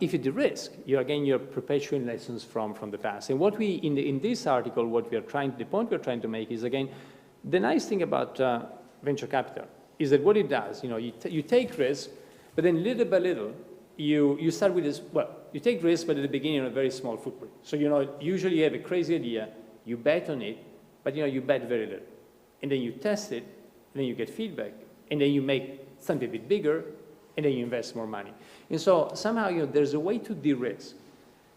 if you de-risk, you're perpetuating lessons from the past. And what we, in this article, the point we're trying to make is, again, the nice thing about venture capital is that what it does, you take risk, but then little by little, you start with this, you take risk, but at the beginning on a very small footprint. So, usually you have a crazy idea, you bet on it, but, you bet very little. And then you test it, and then you get feedback, and then you make something a bit bigger, and then you invest more money. And so somehow, there's a way to de-risk,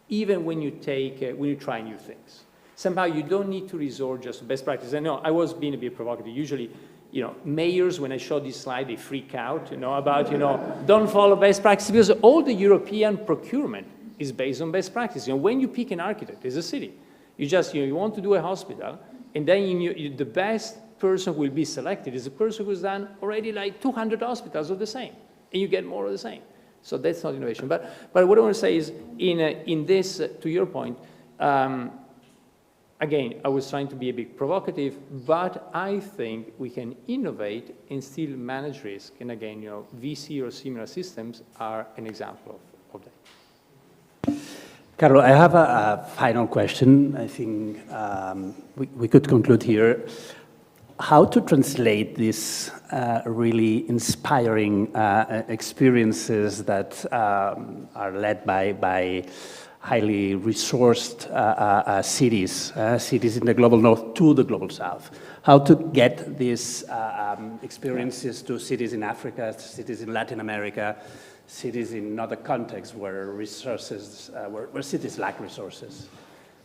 even when you try new things. Somehow you don't need to resort just to best practice. I know I was being a bit provocative. Usually, mayors, when I show this slide, they freak out, about, don't follow best practices, because all the European procurement is based on best practice. When you pick an architect, it's a city. You just, you want to do a hospital, and then the best person who will be selected is a person who's done already like 200 hospitals of the same, and you get more of the same. So that's not innovation. But what I want to say is, in this, to your point, again, I was trying to be a bit provocative, but I think we can innovate and still manage risk. And again, VC or similar systems are an example of that. Carlo, I have a final question. I think we could conclude here. how to translate these really inspiring experiences that are led by highly resourced cities, cities in the global north to the global south. How to get these experiences to cities in Africa, cities in Latin America, cities in other contexts where resources, where cities lack resources.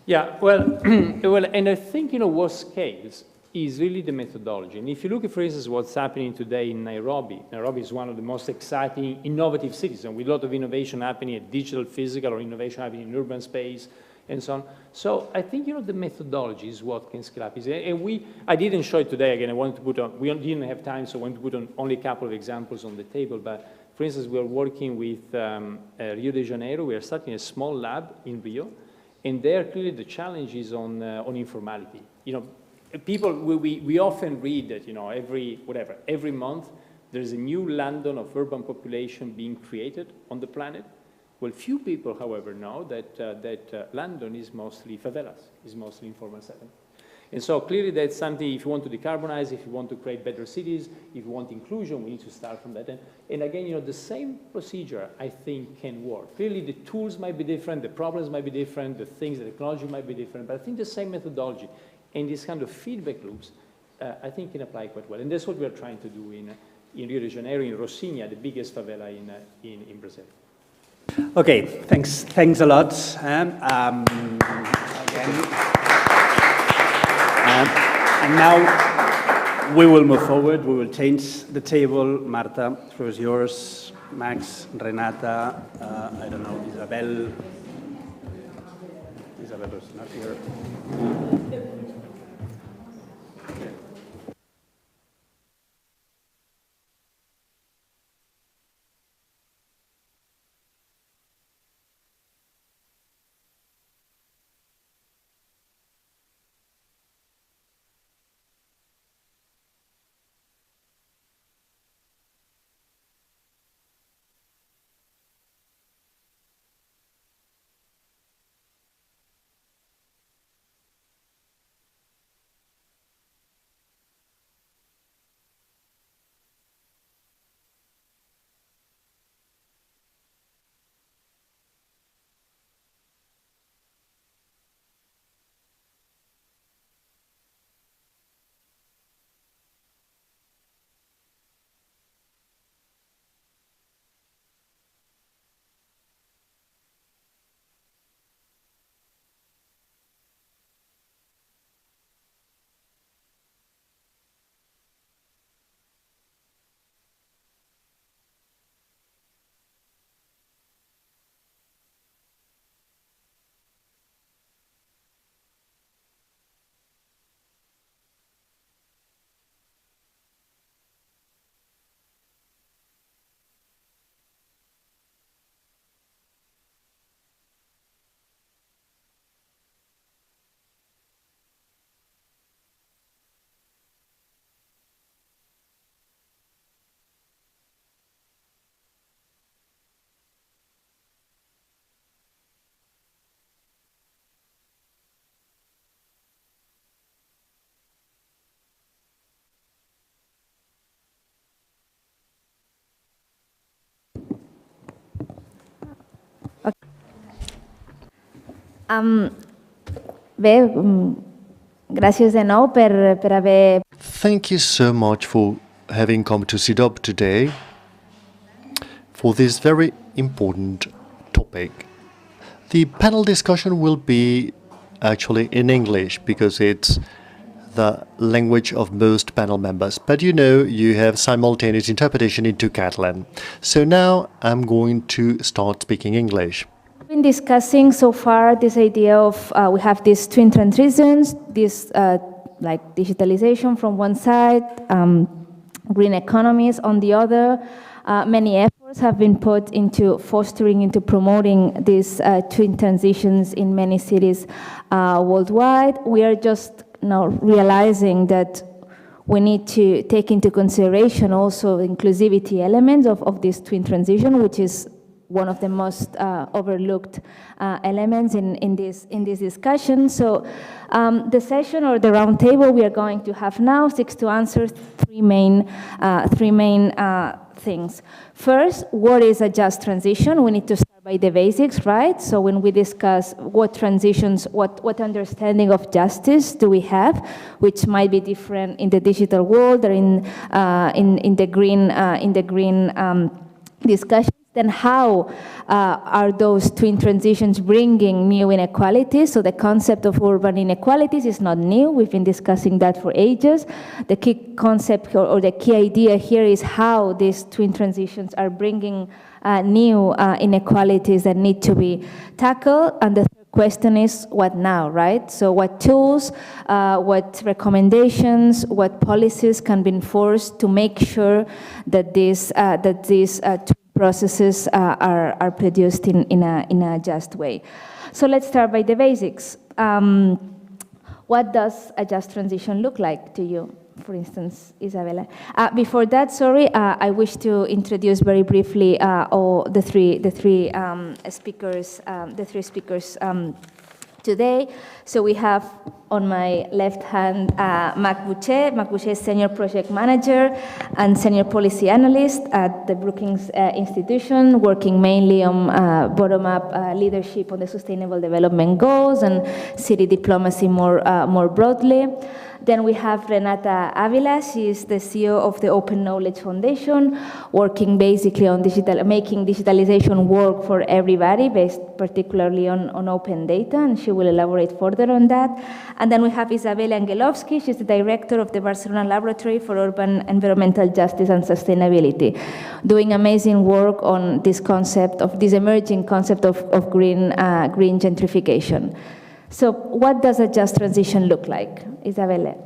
Yeah, well, well, and I think, worst case is really the methodology. And if you look at, for instance, what's happening today in Nairobi, Nairobi is one of the most exciting, innovative cities, and with a lot of innovation happening at digital, physical, or innovation happening in urban space, and so on. So I think, the methodology is what can scale up. And I didn't show it today, again, I wanted to put on, we didn't have time, so I wanted to put on only a couple of examples on the table, but for instance, we are working with Rio de Janeiro. We are starting a small lab in Rio, and there clearly the challenge is on informality. People, we often read that, every month there's a new London of urban population being created on the planet. Well, few people, however, know that London is mostly favelas, is mostly informal setting. And so clearly that's something, if you want to decarbonize, if you want to create better cities, if you want inclusion, we need to start from that. And again, the same procedure, I think, can work. Clearly the tools might be different, the problems might be different, the things, the technology might be different, but I think the same methodology and these kind of feedback loops, I think can apply quite well. And that's what we're trying to do in Rio de Janeiro, in Rocinha, the biggest favela in Brazil. Okay, thanks a lot. Again. And now we will move forward. We will change the table. Marta, the floor is yours. Max, Renata, I don't know, Isabel. Isabel is not here. Bé, gràcies de nou per haver... Thank you so much for having come to CIDOB today for this very important topic. The panel discussion will be actually in English because it's the language of most panel members. But you have simultaneous interpretation into Catalan. So now I'm going to start speaking English. We've been discussing so far this idea of we have these twin transitions, this like digitalization from one side, green economies on the other. Many efforts have been put into fostering, into promoting these twin transitions in many cities worldwide. We are just now realizing that we need to take into consideration also the inclusivity elements of this twin transition, which is one of the most overlooked elements in this discussion. So the session or the roundtable we are going to have now seeks to answer three main things. First, what is a just transition? We need to start by the basics, right? So when we discuss what transitions, what understanding of justice do we have, which might be different in the digital world or in the green discussion. Then how are those twin transitions bringing new inequalities? So the concept of urban inequalities is not new. We've been discussing that for ages. The key concept or the key idea here is how these twin transitions are bringing new inequalities that need to be tackled. And the third question is what now, right? So what tools, what recommendations, what policies can be enforced to make sure that these processes are produced in a just way. So let's start by the basics. What does a just transition look like to you, for instance, Isabella? Before that, sorry, I wish to introduce very briefly the three speakers today. So we have on my left hand Mac Boucher. Mac Boucher is Senior Project Manager and Senior Policy Analyst at the Brookings Institution, working mainly on bottom-up leadership on the Sustainable Development Goals and city diplomacy more broadly. Then we have Renata Avila. She is the CEO of the Open Knowledge Foundation, working basically on making digitalization work for everybody, based particularly on open data, and she will elaborate further on that. And then we have Isabella Angelovsky. She's the director of the Barcelona Laboratory for Urban Environmental Justice and Sustainability, doing amazing work on this emerging concept of green gentrification. So what does a just transition look like? Isabella.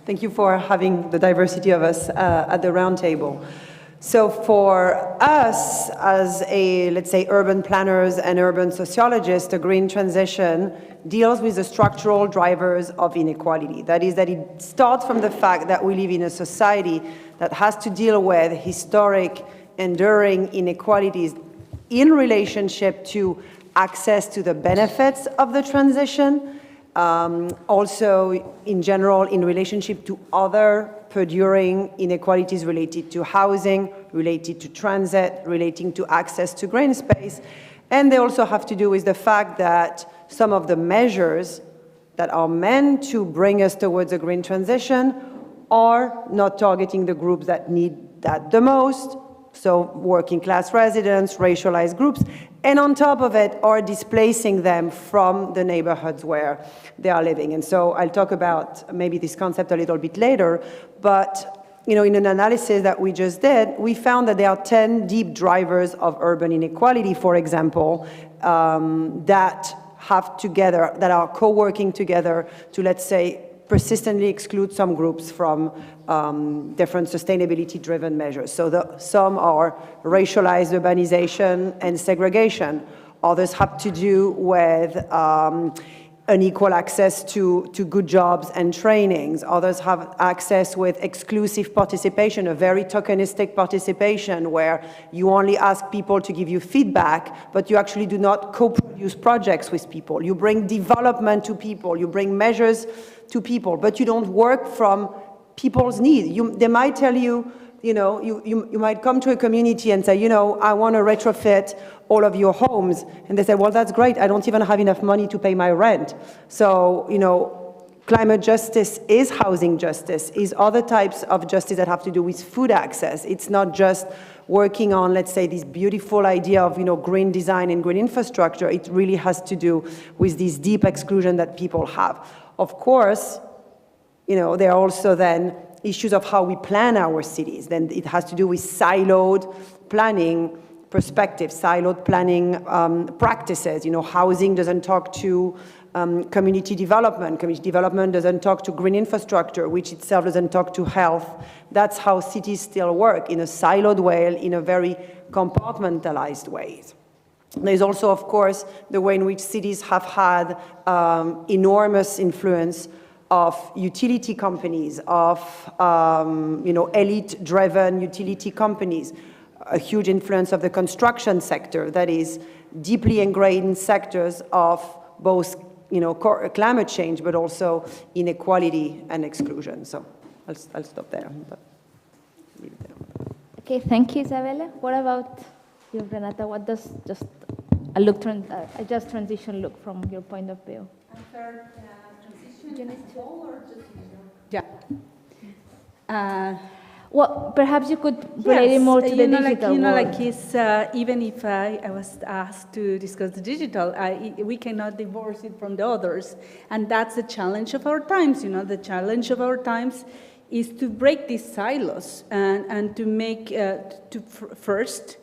Thank you for having the diversity of us at the roundtable. So for us, as let's say, urban planners and urban sociologists, the green transition deals with the structural drivers of inequality. That is, that it starts from the fact that we live in a society that has to deal with historic, enduring inequalities in relationship to access to the benefits of the transition, also in general in relationship to other perduring inequalities related to housing, related to transit, relating to access to green space. And they also have to do with the fact that some of the measures that are meant to bring us towards a green transition are not targeting the groups that need that the most, so working class residents, racialized groups, and on top of it are displacing them from the neighborhoods where they are living. And so I'll talk about maybe this concept a little bit later, but in an analysis that we just did, we found that there are 10 deep drivers of urban inequality, for example, that are co-working together to, let's say, persistently exclude some groups from different sustainability-driven measures. So some are racialized urbanization and segregation. Others have to do with unequal access to good jobs and trainings. Others have access with exclusive participation, a very tokenistic participation where you only ask people to give you feedback, but you actually do not co-produce projects with people. You bring development to people, you bring measures to people, but you don't work from people's needs. They might tell you, you might come to a community and say, I want to retrofit all of your homes. And they say, well, that's great. I don't even have enough money to pay my rent. So, climate justice is housing justice, is other types of justice that have to do with food access. It's not just working on, let's say, this beautiful idea of, green design and green infrastructure. It really has to do with this deep exclusion that people have. Of course, there are also then issues of how we plan our cities. Then it has to do with siloed planning perspectives, siloed planning practices. Housing doesn't talk to community development. Community development doesn't talk to green infrastructure, which itself doesn't talk to health. That's how cities still work, in a siloed way, in a very compartmentalized way. There's also, of course, the way in which cities have had enormous influence of utility companies, of elite-driven utility companies. a huge influence of the construction sector that is deeply ingrained in sectors of both climate change, but also inequality and exclusion. So I'll stop there. But leave it there. Okay, thank you, Isabella. What about you, Renata? What does just a just transition look from your point of view? Transition or just yeah. Well, perhaps you could relate it more to the digital world. Even if I was asked to discuss the digital, we cannot divorce it from the others. And that's the challenge of our times. The challenge of our times is to break these silos and to make, first,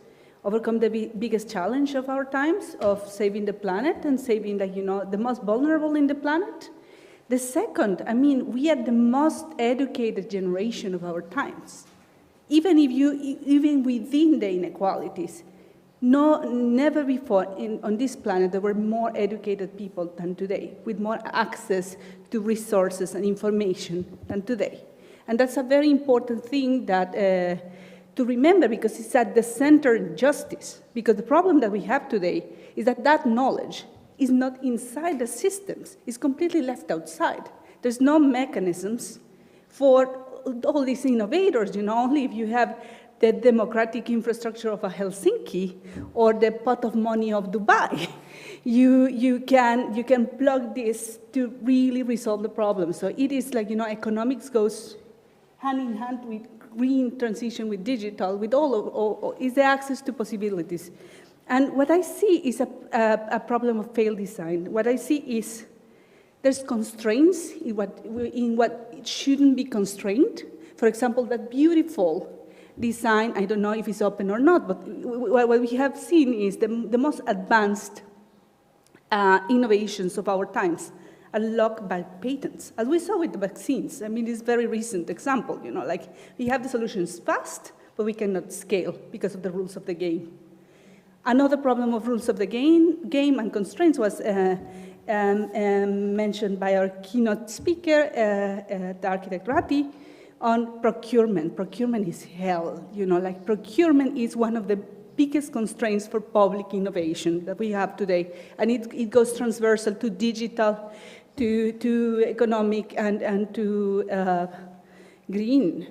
overcome the biggest challenge of our times of saving the planet and saving the most vulnerable in the planet. The second, we are the most educated generation of our times. Even within the inequalities, never before on this planet there were more educated people than today, with more access to resources and information than today. And that's a very important thing that to remember, because it's at the center of justice. Because the problem that we have today is that knowledge is not inside the systems. It's completely left outside. There's no mechanisms for all these innovators, only if you have the democratic infrastructure of a Helsinki or the pot of money of Dubai, you can plug this to really resolve the problem. So it is economics goes hand in hand with green transition, with digital, with is the access to possibilities. And what I see is a problem of failed design. What I see is there's constraints in what it shouldn't be constrained. For example, that beautiful design, I don't know if it's open or not, but what we have seen is the most advanced innovations of our times are locked by patents, as we saw with the vaccines. It's a very recent example, we have the solutions fast, but we cannot scale because of the rules of the game. Another problem of rules of the game and constraints was mentioned by our keynote speaker, the architect Ratti, on procurement. Procurement is hell, procurement is one of the biggest constraints for public innovation that we have today. And it goes transversal to digital, to economic, and to green.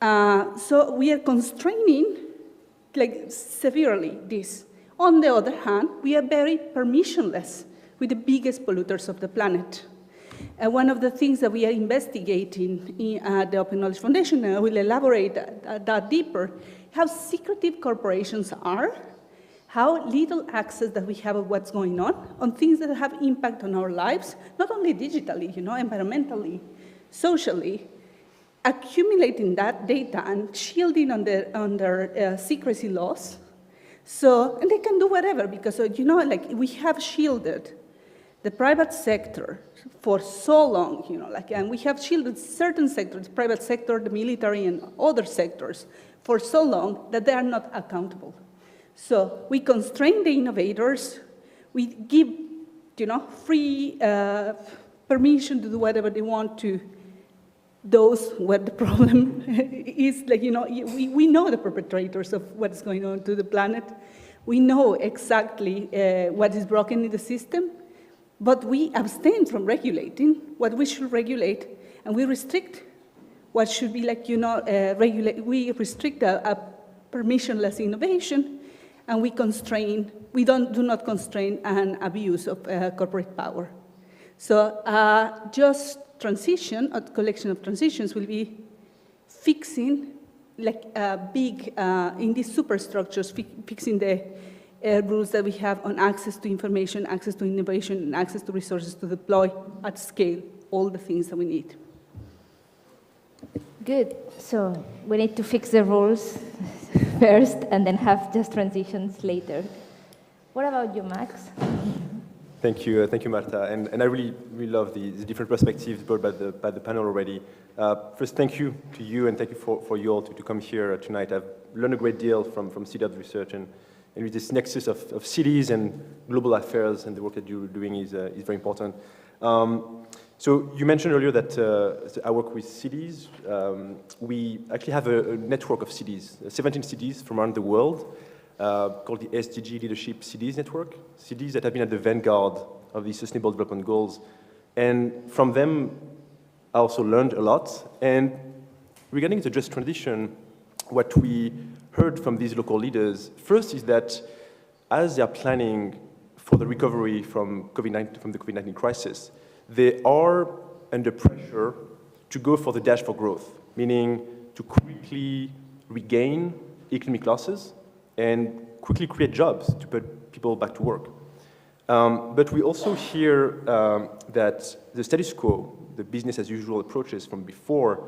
So we are constraining severely this. On the other hand, we are very permissionless with the biggest polluters of the planet. One of the things that we are investigating at the Open Knowledge Foundation, and I will elaborate that deeper, how secretive corporations are, how little access that we have of what's going on things that have impact on our lives, not only digitally, environmentally, socially, accumulating that data and shielding under secrecy laws. So, and they can do whatever, because, we have shielded the private sector for so long, and we have shielded certain sectors, the private sector, the military, and other sectors, for so long that they are not accountable. So we constrain the innovators, we give, free permission to do whatever they want to those where the problem is, we know the perpetrators of what's going on to the planet. We know exactly what is broken in the system, but we abstain from regulating what we should regulate, and we restrict what should be we restrict a permissionless innovation, and we do not constrain an abuse of corporate power. So just transition, a collection of transitions will be fixing big, in these superstructures, fixing the rules that we have on access to information, access to innovation, and access to resources to deploy at scale all the things that we need. Good. So we need to fix the rules first and then have just transitions later. What about you, Max? Thank you, Marta. And I really love the different perspectives brought by the panel already. First, thank you to you, and thank you for you all to come here tonight. I've learned a great deal from CDOT's research, and with this nexus of cities and global affairs, and the work that you're doing is very important. So you mentioned earlier that I work with cities. We actually have a network of cities, 17 cities from around the world, called the SDG Leadership Cities Network, cities that have been at the vanguard of the Sustainable Development Goals. And from them, I also learned a lot. And regarding the just transition, what we heard from these local leaders, first is that as they are planning for the recovery from the COVID-19 crisis, they are under pressure to go for the dash for growth, meaning to quickly regain economic losses and quickly create jobs to put people back to work. But we also hear that the status quo, the business as usual approaches from before,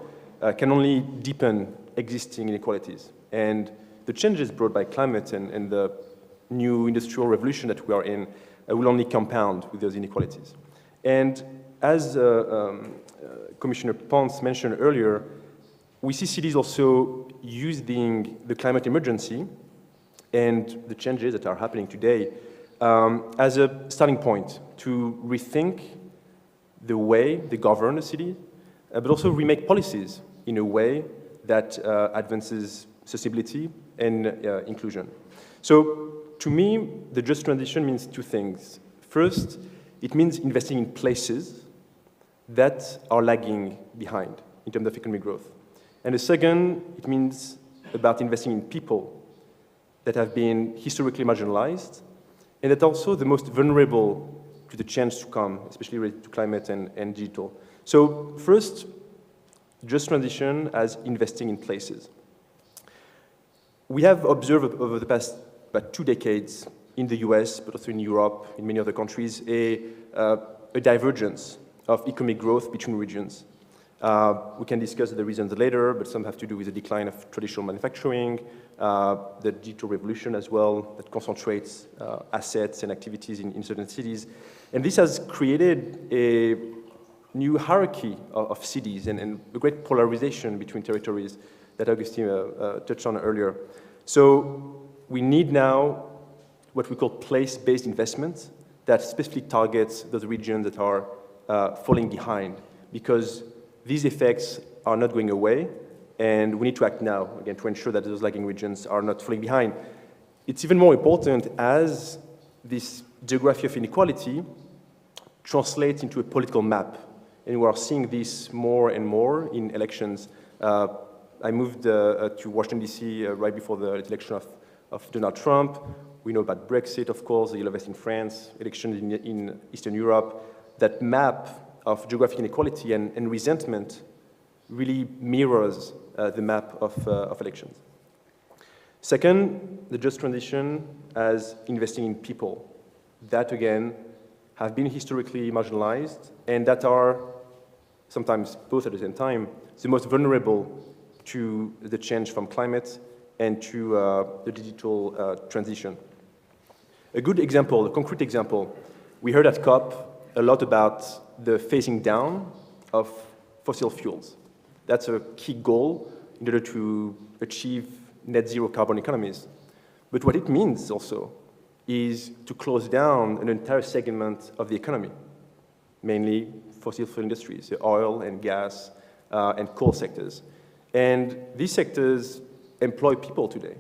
can only deepen existing inequalities. And the changes brought by climate and the new industrial revolution that we are in will only compound with those inequalities. And as Commissioner Pons mentioned earlier, we see cities also using the climate emergency and the changes that are happening today as a starting point to rethink the way they govern the city, but also remake policies in a way that advances sustainability and inclusion. So to me, the just transition means two things. First, it means investing in places that are lagging behind in terms of economic growth. And the second, it means about investing in people that have been historically marginalized and that are also the most vulnerable to the change to come, especially related to climate and digital. So first, just transition as investing in places. We have observed over the past about 2 decades in the US, but also in Europe, in many other countries, a divergence of economic growth between regions. We can discuss the reasons later, but some have to do with the decline of traditional manufacturing, the digital revolution as well, that concentrates assets and activities in certain cities. And this has created a new hierarchy of cities and a great polarization between territories that Augustine touched on earlier. So we need now what we call place-based investments that specifically targets those regions that are falling behind, because these effects are not going away, and we need to act now, again, to ensure that those lagging regions are not falling behind. It's even more important as this geography of inequality translates into a political map, and we are seeing this more and more in elections. I moved to Washington, D.C. Right before the election of Donald Trump. We know about Brexit, of course, the election in France, elections in Eastern Europe. That map of geographic inequality and resentment really mirrors the map of elections. Second, the just transition as investing in people that, again, have been historically marginalized and that are sometimes both at the same time the most vulnerable to the change from climate and to the digital transition. A good example, a concrete example, we heard at COP a lot about the phasing down of fossil fuels. That's a key goal in order to achieve net zero carbon economies. But what it means also is to close down an entire segment of the economy, mainly fossil fuel industries, the oil and gas and coal sectors. And these sectors employ people today,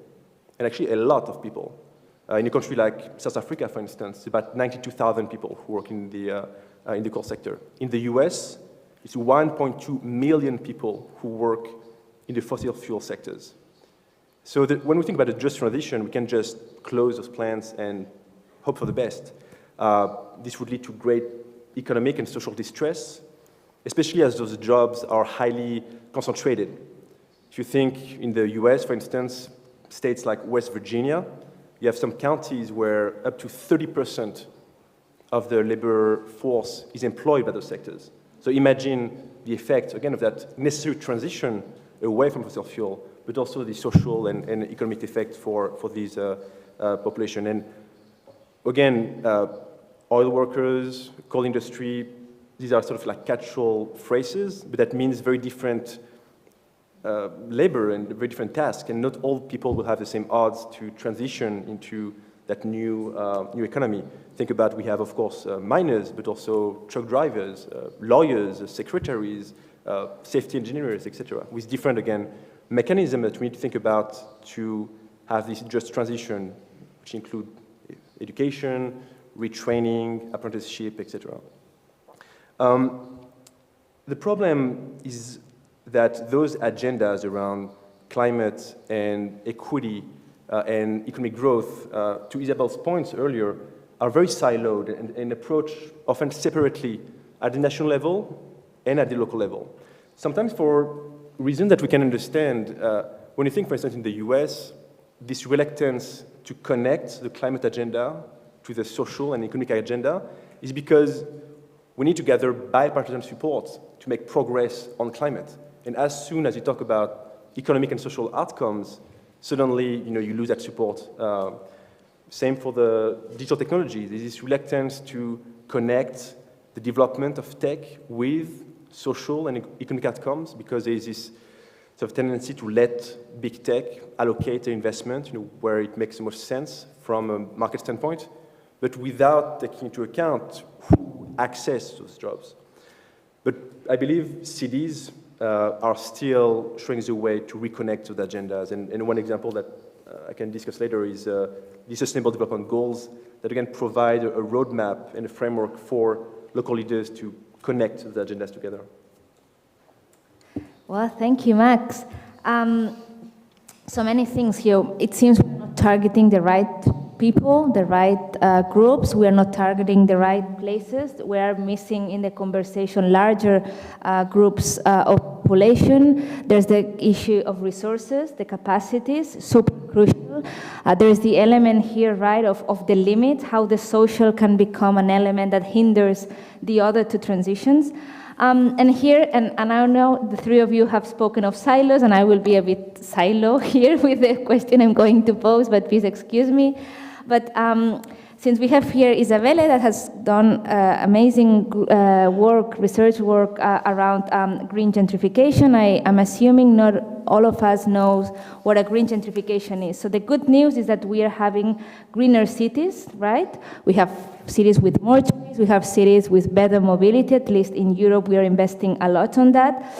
and actually a lot of people. In a country like South Africa, for instance, about 92,000 people who work in the coal sector. In the US, it's 1.2 million people who work in the fossil fuel sectors. So that when we think about a just transition, we can just close those plants and hope for the best. This would lead to great economic and social distress, especially as those jobs are highly concentrated. If you think in the US, for instance, states like West Virginia, you have some counties where up to 30% of the labor force is employed by those sectors. So imagine the effect, again, of that necessary transition away from fossil fuel, but also the social and economic effect for these population. And again, oil workers, coal industry, these are sort of like catch-all phrases, but that means very different labor and very different tasks, and not all people will have the same odds to transition into that new economy. Think about, we have, of course, miners, but also truck drivers, lawyers, secretaries, safety engineers, etc., with different, again, mechanisms that we need to think about to have this just transition, which include education, retraining, apprenticeship, etc. The problem is that those agendas around climate and equity and economic growth, to Isabel's points earlier, are very siloed and approach often separately at the national level and at the local level. Sometimes for reasons that we can understand, when you think, for instance, in the US, this reluctance to connect the climate agenda to the social and economic agenda is because we need to gather bipartisan support to make progress on climate. And as soon as you talk about economic and social outcomes, suddenly you lose that support. Same for the digital technology. There's this reluctance to connect the development of tech with social and economic outcomes because there is this sort of tendency to let big tech allocate their investment where it makes the most sense from a market standpoint, but without taking into account who access those jobs. But I believe cities are still showing the way to reconnect to the agendas. And one example that I can discuss later is the Sustainable Development Goals that again provide a roadmap and a framework for local leaders to connect the agendas together. Well, thank you, Max. So many things here. It seems we're not targeting the right people, the right groups. We are not targeting the right places. We are missing in the conversation larger groups of population. There's the issue of resources, the capacities, super crucial. There's the element here, right, of the limit, how the social can become an element that hinders the other two transitions. And here, and I know the three of you have spoken of silos, and I will be a bit silo here with the question I'm going to pose, but please excuse me. But since we have here Isabelle that has done amazing research work around green gentrification, I am assuming not all of us knows what a green gentrification is. So the good news is that we are having greener cities, right? We have cities with more trees, we have cities with better mobility, at least in Europe we are investing a lot on that.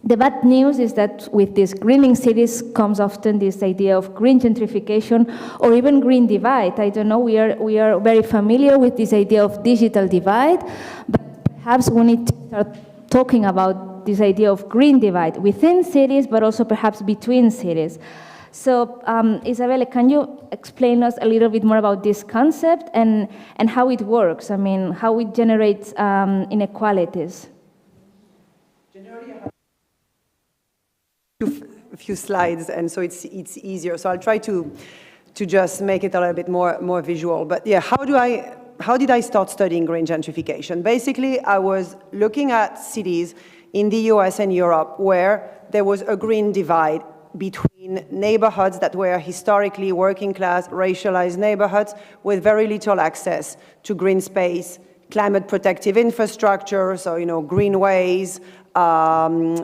The bad news is that with these greening cities comes often this idea of green gentrification or even green divide. I don't know, we are very familiar with this idea of digital divide, but perhaps we need to start talking about this idea of green divide within cities, but also perhaps between cities. So, Isabelle, can you explain us a little bit more about this concept and how it works? I mean, how it generates inequalities? A few slides, and so it's easier. So I'll try to just make it a little bit more visual. But yeah, how did I start studying green gentrification? Basically, I was looking at cities in the US and Europe where there was a green divide between neighborhoods that were historically working class, racialized neighborhoods with very little access to green space, climate protective infrastructure, so greenways,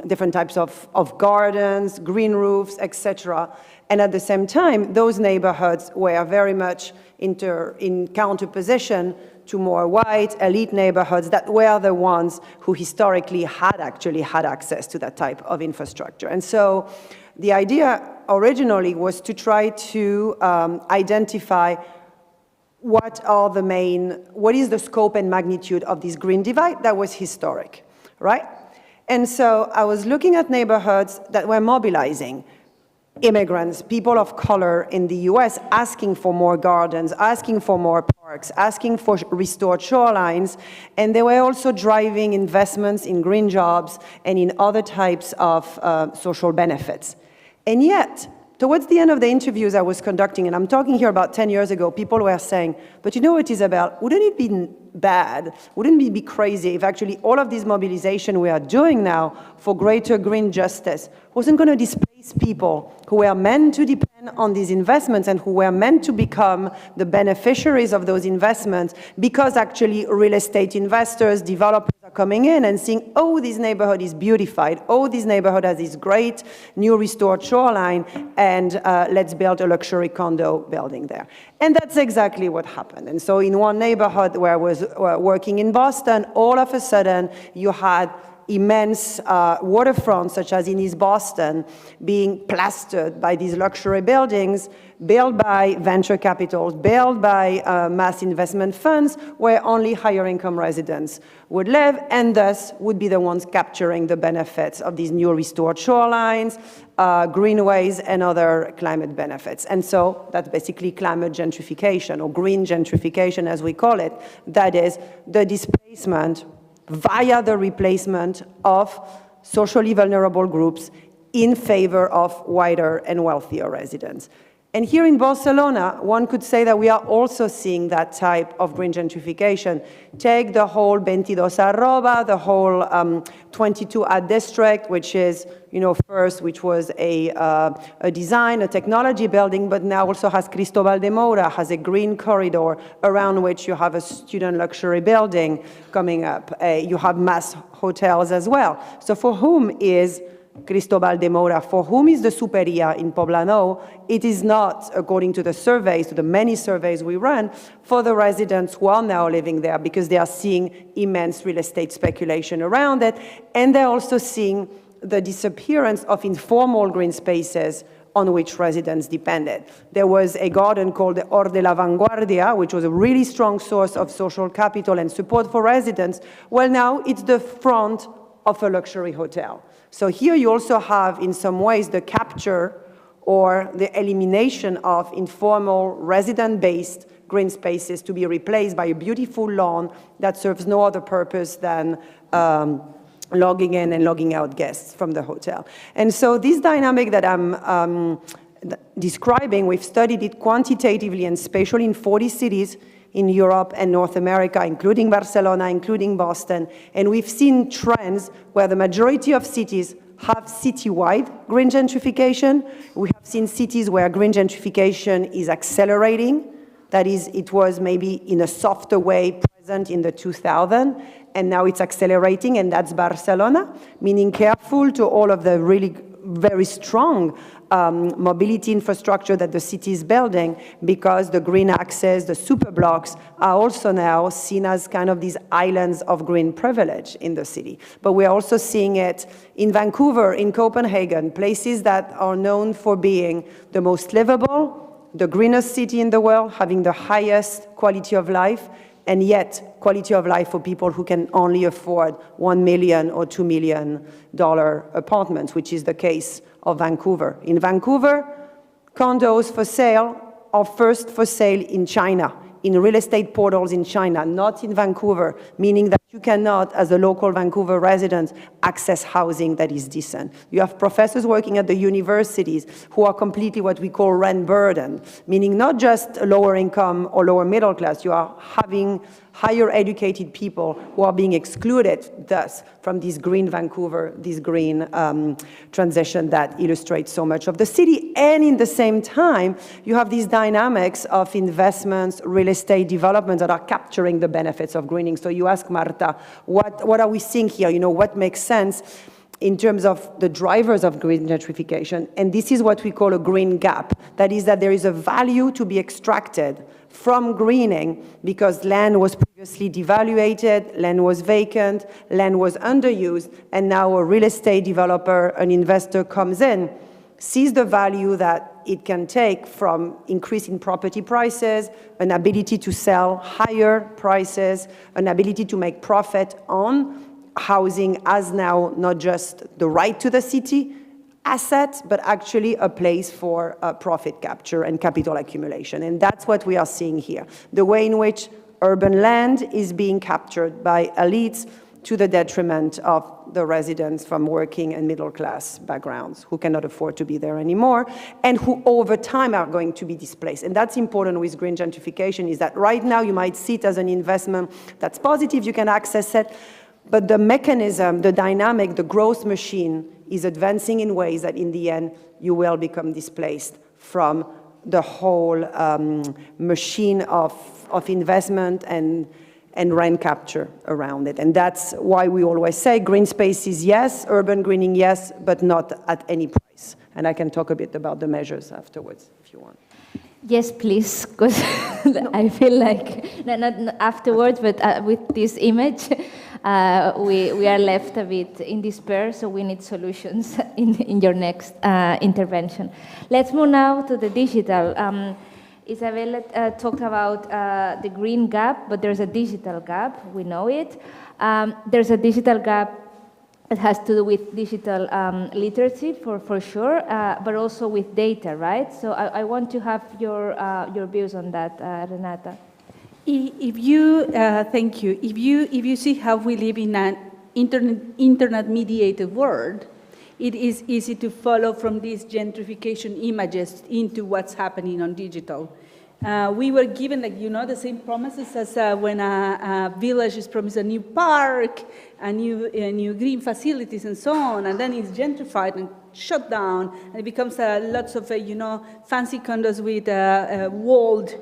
different types of gardens, green roofs, etc. And at the same time, those neighborhoods were very much in counterposition to more white, elite neighborhoods that were the ones who historically actually had access to that type of infrastructure. And so the idea originally was to try to identify what is the scope and magnitude of this green divide that was historic, right? And so I was looking at neighborhoods that were mobilizing immigrants, people of color in the US, asking for more gardens, asking for more parks, asking for restored shorelines, and they were also driving investments in green jobs and in other types of social benefits. And yet, towards the end of the interviews I was conducting, and I'm talking here about 10 years ago, people were saying, but you know what, Isabelle, wouldn't it be bad, wouldn't it be crazy if actually all of this mobilization we are doing now for greater green justice wasn't going to displace people who were meant to depend on these investments and who were meant to become the beneficiaries of those investments because actually real estate investors, developers are coming in and seeing, oh, this neighborhood is beautified, oh, this neighborhood has this great new restored shoreline, and let's build a luxury condo building there. And that's exactly what happened. And so in one neighborhood where I was working in Boston, all of a sudden you had immense waterfronts, such as in East Boston, being plastered by these luxury buildings built by venture capitals, built by mass investment funds, where only higher income residents would live, and thus would be the ones capturing the benefits of these new restored shorelines, greenways, and other climate benefits. And so that's basically climate gentrification, or green gentrification as we call it. That is the displacement via the replacement of socially vulnerable groups in favor of wider and wealthier residents. And here in Barcelona, one could say that we are also seeing that type of green gentrification. Take the whole 22 Arroba, the whole 22 Art District, which is, first, which was a design, a technology building, but now also has Cristobal de Moura, has a green corridor around which you have a student luxury building coming up. You have mass hotels as well. So for whom is Cristobal de Moura? For whom is the Superia in Poblano? It is not, according to the surveys, to the many surveys we run, for the residents who are now living there, because they are seeing immense real estate speculation around it, and they're also seeing the disappearance of informal green spaces on which residents depended. There was a garden called the Or de la Vanguardia, which was a really strong source of social capital and support for residents. Well, now it's the front of a luxury hotel. So here you also have, in some ways, the capture or the elimination of informal resident-based green spaces to be replaced by a beautiful lawn that serves no other purpose than logging in and logging out guests from the hotel. And so this dynamic that I'm describing, we've studied it quantitatively and spatially in 40 cities in Europe and North America, including Barcelona, including Boston. And we've seen trends where the majority of cities have citywide green gentrification. We have seen cities where green gentrification is accelerating. That is, it was maybe in a softer way present in the 2000s, and now it's accelerating, and that's Barcelona, meaning careful to all of the really very strong mobility infrastructure that the city is building, because the green access, the super blocks, are also now seen as kind of these islands of green privilege in the city. But we're also seeing it in Vancouver, in Copenhagen, places that are known for being the most livable, the greenest city in the world, having the highest quality of life, and yet quality of life for people who can only afford $1 million or $2 million apartments, which is the case of Vancouver. In Vancouver, condos for sale are first for sale in China, in real estate portals in China, not in Vancouver, meaning that you cannot, as a local Vancouver resident, access housing that is decent. You have professors working at the universities who are completely what we call rent burdened, meaning not just lower income or lower middle class, you are having higher educated people who are being excluded, thus, from this green Vancouver, this green transition that illustrates so much of the city. And in the same time, you have these dynamics of investments, real estate developments that are capturing the benefits of greening. So you ask Marta, what are we seeing here? What makes sense in terms of the drivers of green gentrification? And this is what we call a green gap. That is that there is a value to be extracted from greening because land was previously devaluated, land was vacant, land was underused, and now a real estate developer, an investor comes in, sees the value that it can take from increasing property prices, an ability to sell higher prices, an ability to make profit on housing as now not just the right to the city asset, but actually a place for profit capture and capital accumulation. And that's what we are seeing here. The way in which urban land is being captured by elites to the detriment of the residents from working and middle class backgrounds who cannot afford to be there anymore and who over time are going to be displaced. And that's important with green gentrification, is that right now you might see it as an investment that's positive, you can access it, but the mechanism, the dynamic, the growth machine is advancing in ways that in the end you will become displaced from the whole machine of investment and and rent capture around it. And that's why we always say green spaces, yes, urban greening, yes, but not at any price. And I can talk a bit about the measures afterwards, if you want. Yes, please, because I feel like, not afterwards, but with this image, we are left a bit in despair, so we need solutions in your next intervention. Let's move now to the digital. Isabella talked about the green gap, but there's a digital gap, we know it. There's a digital gap that has to do with digital literacy, for sure, but also with data, right? So I want to have your views on that, Renata. If you, thank you. If you see how we live in an internet-mediated world, it is easy to follow from these gentrification images into what's happening on digital. We were given, like, the same promises as when a village is promised a new park, a new green facilities and so on, and then it's gentrified and shut down, and it becomes lots of, fancy condos with walled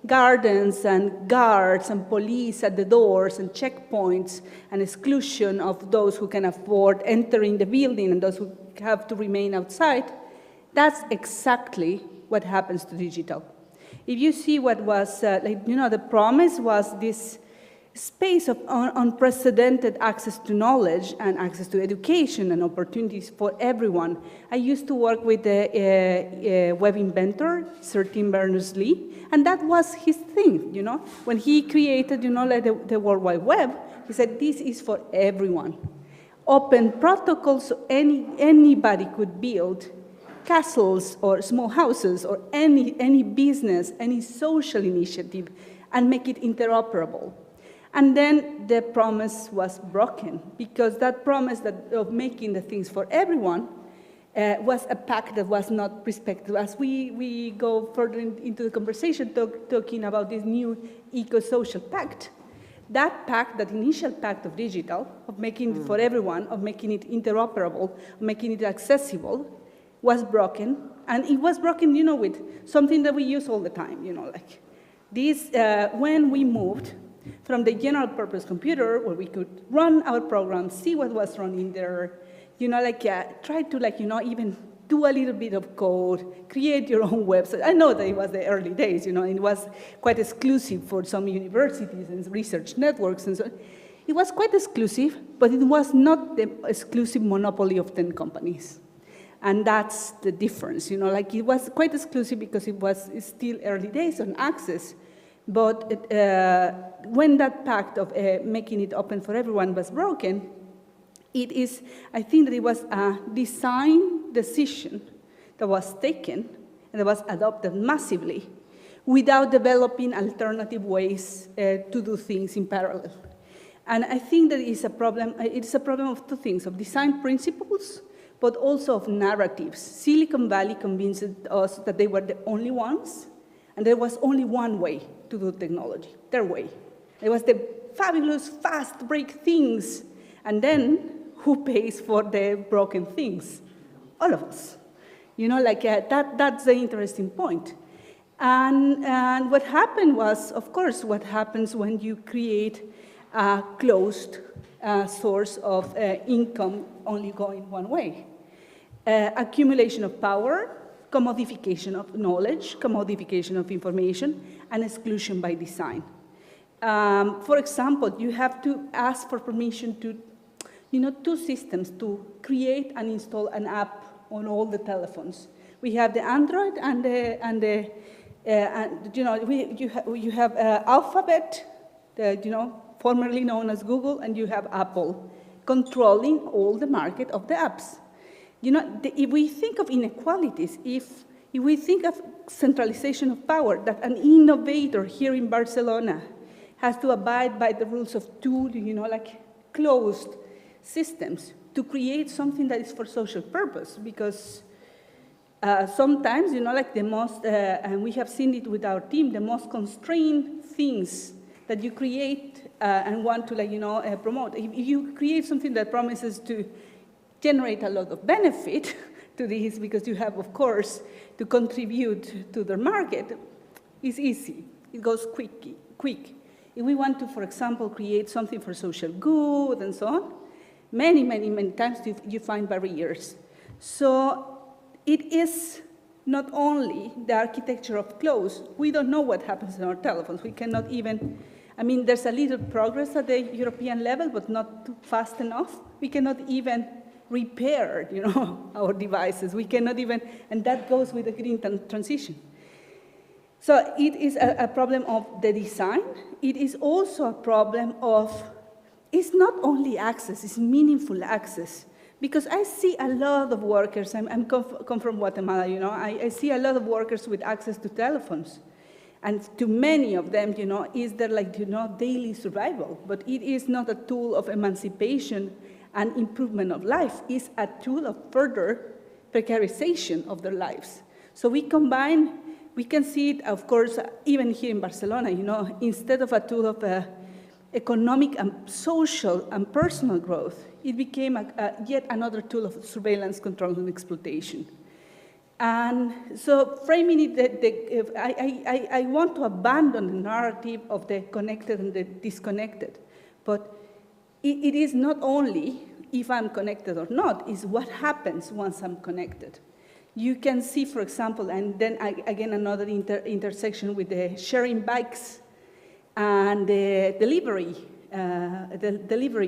gardens and guards and police at the doors and checkpoints and exclusion of those who can afford entering the building and those who have to remain outside. That's exactly what happens to digital. If you see what was, the promise was this space of unprecedented access to knowledge and access to education and opportunities for everyone. I used to work with the web inventor, Sir Tim Berners-Lee, and that was his thing, When he created, the World Wide Web, he said, this is for everyone. Open protocols, so anybody could build castles or small houses or any business, any social initiative, and make it interoperable. And then the promise was broken, because that promise of making the things for everyone was a pact that was not respected. As we go further into the conversation, talking about this new eco-social pact, that pact, that initial pact of digital, of making it for everyone, of making it interoperable, of making it accessible, was broken. And it was broken, with something that we use all the time, like this, when we moved from the general purpose computer, where we could run our program, see what was running there, try to even do a little bit of code, create your own website. I know that it was the early days, it was quite exclusive for some universities and research networks and so on. It was quite exclusive, but it was not the exclusive monopoly of 10 companies. And that's the difference, it was quite exclusive because it's still early days on access. But when that pact of making it open for everyone was broken, I think that it was a design decision that was taken and that was adopted massively without developing alternative ways to do things in parallel. And I think that it's a problem of two things, of design principles, but also of narratives. Silicon Valley convinced us that they were the only ones, and there was only one way to do technology, their way. It was the fabulous, fast break things. And then who pays for the broken things? All of us. That's the interesting point. And what happened was, of course, what happens when you create a closed source of income only going one way. Accumulation of power, commodification of knowledge, commodification of information, and exclusion by design. For example, you have to ask for permission to, two systems to create and install an app on all the telephones. We have the Android you have Alphabet, formerly known as Google, and you have Apple, controlling all the market of the apps. If we think of inequalities, if we think of centralization of power, that an innovator here in Barcelona has to abide by the rules of two, closed systems to create something that is for social purpose, because sometimes, the most, and we have seen it with our team, the most constrained things that you create and want to, promote. If you create something that promises to generate a lot of benefit to this, because you have, of course, to contribute to the market, it's easy. It goes quick. If we want to, for example, create something for social good and so on, many times you find barriers. So it is not only the architecture of clothes. We don't know what happens in our telephones. We cannot even, I mean, there's a little progress at the European level, but not too fast enough. We cannot even repair, our devices. We cannot even, and that goes with the green transition. So it is a problem of the design. It is also a problem of, it's not only access, it's meaningful access. Because I see a lot of workers, I come from Guatemala, I see a lot of workers with access to telephones. And to many of them, is their daily survival. But it is not a tool of emancipation and improvement of life. It's a tool of further precarization of their lives. So we combine, we can see it, of course, even here in Barcelona, instead of a tool of economic and social and personal growth, it became yet another tool of surveillance, control, and exploitation. And so framing it, I want to abandon the narrative of the connected and the disconnected. But it is not only if I'm connected or not, it's what happens once I'm connected. You can see, for example, and then again another intersection with the sharing bikes and the delivery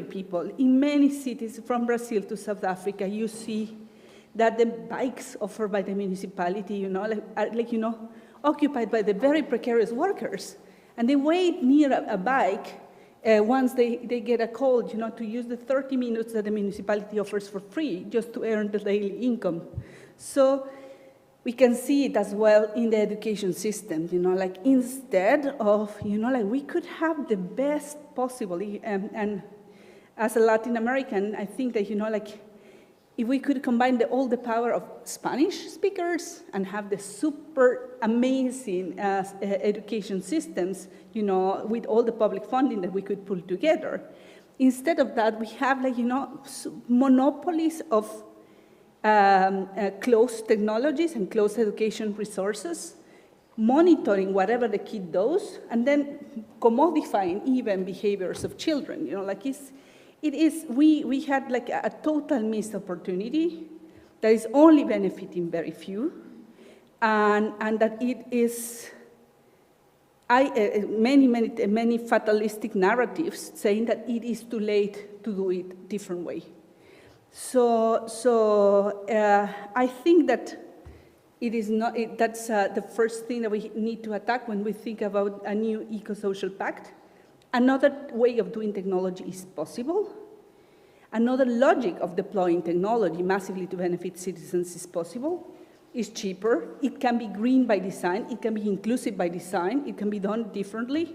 people. In many cities, from Brazil to South Africa, you see that the bikes offered by the municipality, are occupied by the very precarious workers. And they wait near a bike once they get a call, to use the 30 minutes that the municipality offers for free just to earn the daily income. So we can see it as well in the education system, instead of, we could have the best possible, and as a Latin American, I think that, if we could combine all the power of Spanish speakers and have the super amazing education systems, with all the public funding that we could pull together. Instead of that, we have monopolies of closed technologies and closed education resources, monitoring whatever the kid does, and then commodifying even behaviors of children. We had a total missed opportunity that is only benefiting very few, and that it is many fatalistic narratives saying that it is too late to do it different way. So I think that it is not. That's the first thing that we need to attack when we think about a new eco-social pact. Another way of doing technology is possible. Another logic of deploying technology massively to benefit citizens is possible. It's cheaper. It can be green by design. It can be inclusive by design. It can be done differently.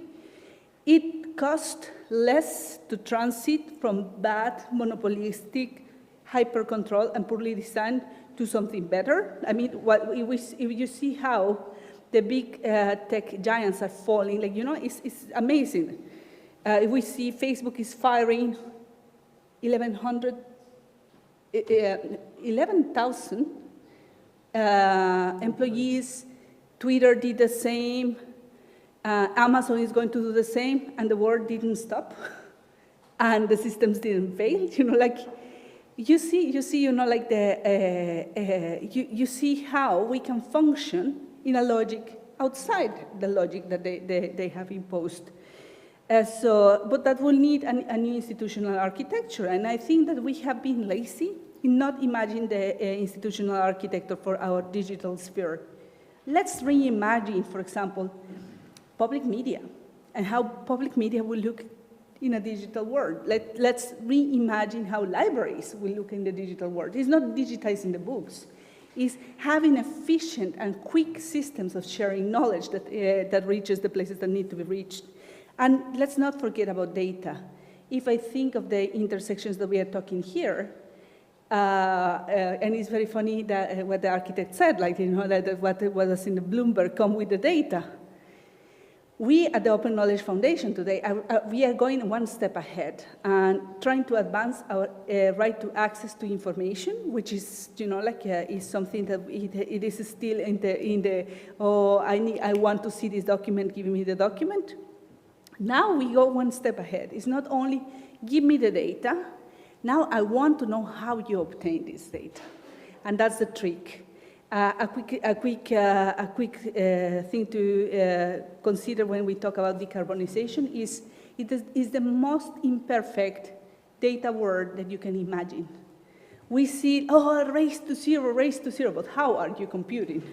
It costs less to transit from bad, monopolistic, hyper-control and poorly designed to something better. I mean, if you see how the big tech giants are falling, it's amazing. If we see Facebook is firing 11,000 employees, Twitter did the same, Amazon is going to do the same, and the war didn't stop, and the systems didn't fail. You see how we can function in a logic outside the logic that they have imposed. But that will need a new institutional architecture, and I think that we have been lazy in not imagining the institutional architecture for our digital sphere. Let's reimagine, for example, public media and how public media will look in a digital world. Let's reimagine how libraries will look in the digital world. It's not digitizing the books. It's having efficient and quick systems of sharing knowledge that reaches the places that need to be reached. And let's not forget about data. If I think of the intersections that we are talking here, and it's very funny that what the architect said, that what was in the Bloomberg come with the data. We at the Open Knowledge Foundation today, we are going one step ahead and trying to advance our right to access to information, which is, is something that it is still in the I want to see this document, give me the document. Now we go one step ahead. It's not only give me the data, now I want to know how you obtain this data. And that's the trick. A quick thing to consider when we talk about decarbonization is it is the most imperfect data world that you can imagine. We see, oh, race to zero, but how are you computing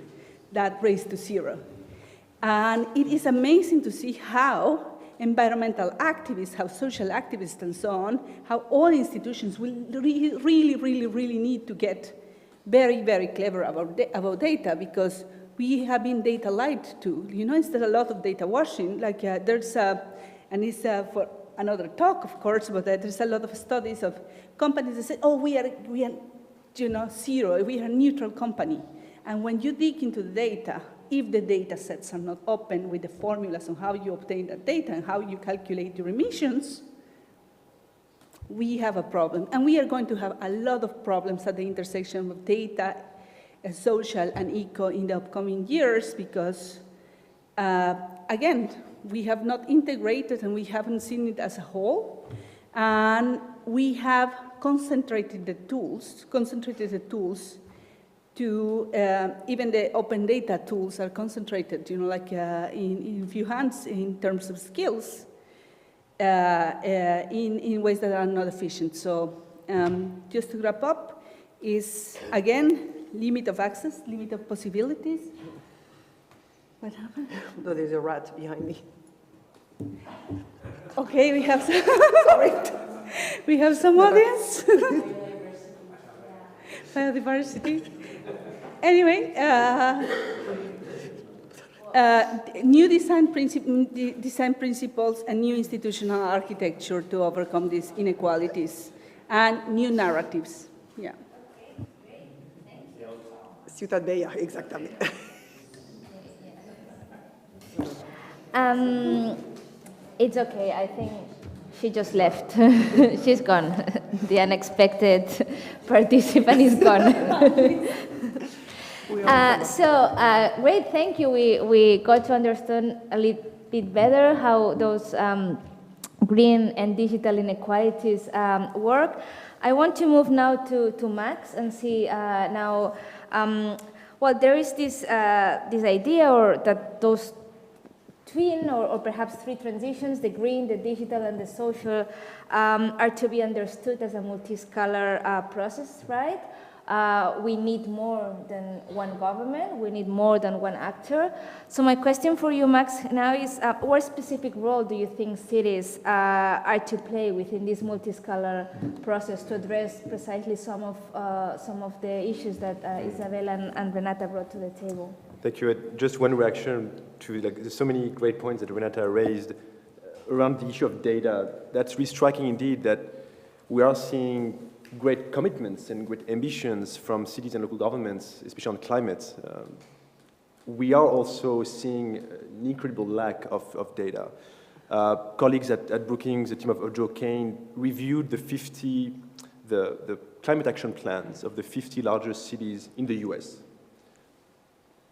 that race to zero? And it is amazing to see how environmental activists, how social activists and so on, how all institutions will really need to get very clever about data, because we have been data light too. You know, instead a lot of data washing, like there's and it's for another talk, of course, but there's a lot of studies of companies that say, oh, we are you know, zero, we are a neutral company. And when you dig into the data, if the data sets are not open with the formulas on how you obtain that data and how you calculate your emissions, we have a problem. And we are going to have a lot of problems at the intersection of data, social, and eco in the upcoming years because, again, we have not integrated and we haven't seen it as a whole. And we have concentrated the tools to, even the open data tools are concentrated, you know, like in few hands in terms of skills, in ways that are not efficient. So just to wrap up is, again, limit of access, limit of possibilities. What happened? No, there's a rat behind me. Okay, we have some, sorry. We have some audience. Biodiversity. Anyway, new design principles and new institutional architecture to overcome these inequalities and new narratives. Yeah. Ciudad Bella, exactamente. It's okay, I think she just left. She's gone. The unexpected participant is gone. Great, thank you. We got to understand a little bit better how those green and digital inequalities work. I want to move now to Max and see now, well, there is this idea or that those twin or perhaps three transitions, the green, the digital, and the social, are to be understood as a multi-scalar process, right? We need more than one government, we need more than one actor. So my question for you, Max, now is what specific role do you think cities are to play within this multi-scalar process to address precisely some of the issues that Isabel and Renata brought to the table? Thank you. Just one reaction to, like, there's so many great points that Renata raised around the issue of data. That's really striking indeed, that we are seeing great commitments and great ambitions from cities and local governments, especially on climate. We are also seeing an incredible lack of data. Colleagues at Brookings, the team of Ojo Kane, reviewed the climate action plans of the 50 largest cities in the US.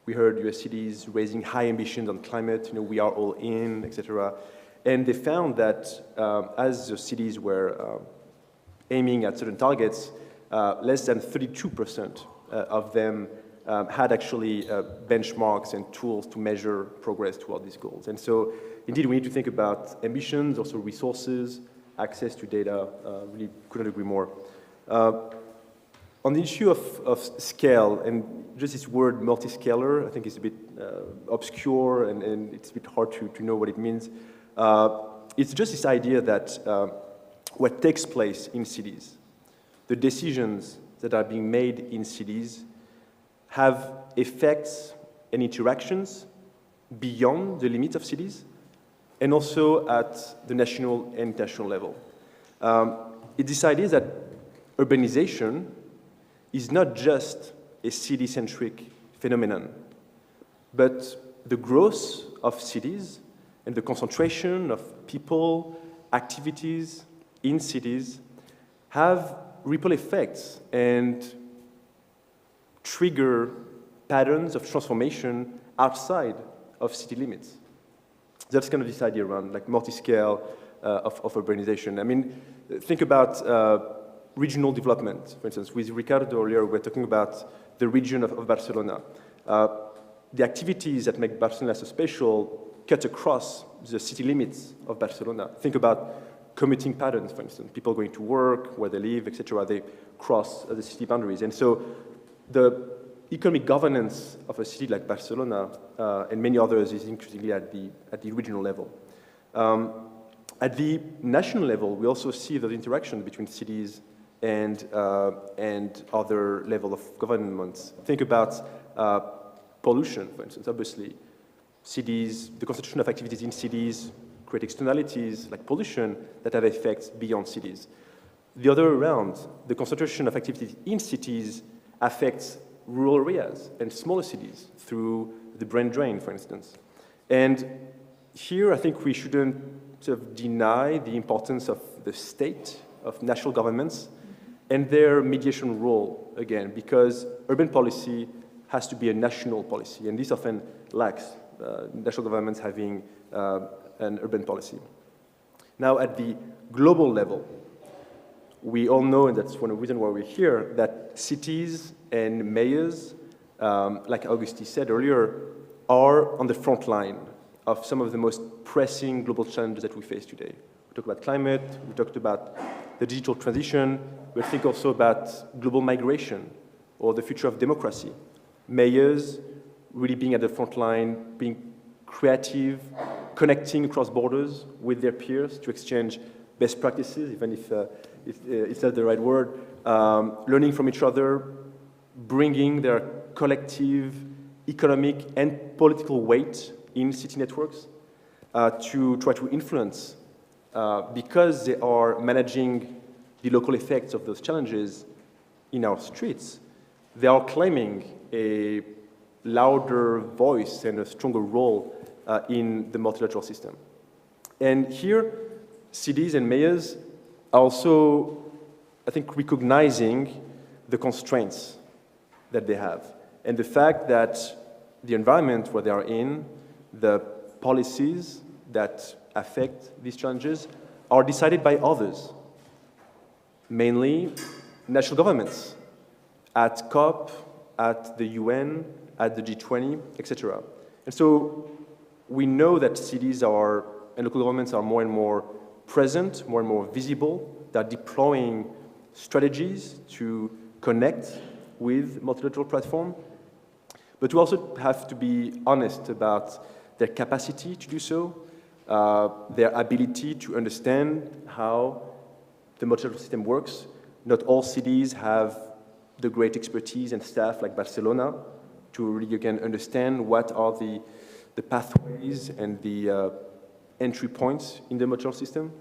We heard US cities raising high ambitions on climate, you know, we are all in, etc. And they found that as the cities were aiming at certain targets, less than 32% of them had actually benchmarks and tools to measure progress toward these goals. And so, indeed, we need to think about ambitions, also resources, access to data. Really couldn't agree more. On the issue of scale, and just this word multi-scalar, I think is a bit obscure and it's a bit hard to know what it means. It's just this idea that what takes place in cities, the decisions that are being made in cities have effects and interactions beyond the limits of cities and also at the national and international level. It's this idea that urbanization is not just a city-centric phenomenon, but the growth of cities and the concentration of people, activities in cities have ripple effects and trigger patterns of transformation outside of city limits. That's kind of this idea around like multi-scale of urbanization. I mean, think about regional development, for instance. With Ricardo earlier, we're talking about the region of Barcelona. The activities that make Barcelona so special cut across the city limits of Barcelona. Think about commuting patterns, for instance. People going to work, where they live, etc. They cross the city boundaries. And so the economic governance of a city like Barcelona and many others is increasingly at the regional level. At the national level, we also see the interaction between cities and other level of governments. Think about pollution, for instance. Obviously, cities, the concentration of activities in cities create externalities like pollution that have effects beyond cities. The other way around, the concentration of activities in cities affects rural areas and smaller cities through the brain drain, for instance. And here, I think we shouldn't sort of deny the importance of the state, of national governments, and their mediation role, again, because urban policy has to be a national policy, and this often lacks national governments having an urban policy. Now, at the global level, we all know, and that's one of the reasons why we're here, that cities and mayors, like Auguste said earlier, are on the front line of some of the most pressing global challenges that we face today. We talked about climate, we talked about the digital transition, we think also about global migration or the future of democracy. Mayors really being at the front line, being creative, connecting across borders with their peers to exchange best practices, even if it's not the right word, learning from each other, bringing their collective economic and political weight in city networks to try to influence, because they are managing the local effects of those challenges in our streets. They are claiming a louder voice and a stronger role in the multilateral system. And here, cities and mayors are also, I think, recognizing the constraints that they have and the fact that the environment where they are in, the policies that affect these challenges are decided by others, mainly national governments, at COP, at the UN, at the G20, etc. And so we know that cities are, and local governments are more and more present, more and more visible. They're deploying strategies to connect with multilateral platform. But we also have to be honest about their capacity to do so, their ability to understand how the multilateral system works. Not all cities have the great expertise and staff like Barcelona to really, again, understand what are the pathways and the entry points in the multilateral system.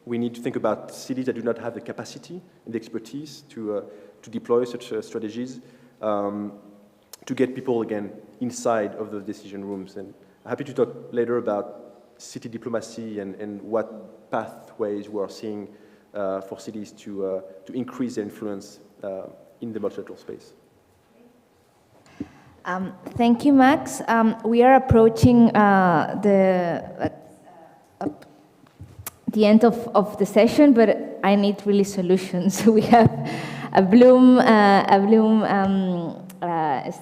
We need to think about cities that do not have the capacity and the expertise to deploy such strategies, to get people, again, inside of those decision rooms. And I'm happy to talk later about city diplomacy and what pathways we are seeing for cities to increase their influence in the multilateral space. Thank you, Max. We are approaching the end of the session, but I need really solutions. We have a Bloom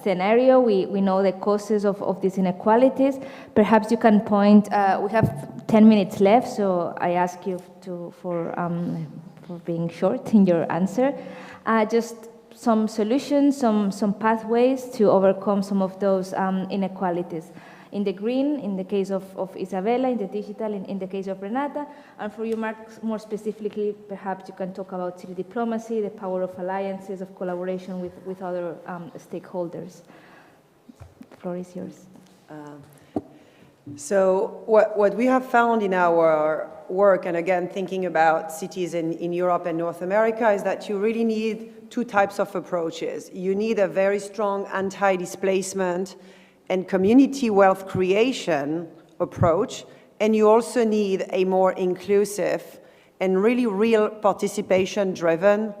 scenario. We know the causes of these inequalities. Perhaps you can point. We have 10 minutes left, so I ask you for being short in your answer. Just some solutions, some pathways to overcome some of those inequalities. In the green, in the case of Isabella, in the digital, in the case of Renata, and for you, Mark, more specifically, perhaps you can talk about city diplomacy, the power of alliances, of collaboration with other stakeholders. The floor is yours. So what we have found in our work, and again, thinking about cities in Europe and North America, is that you really need two types of approaches. You need a very strong anti-displacement and community wealth creation approach, and you also need a more inclusive and really real participation-driven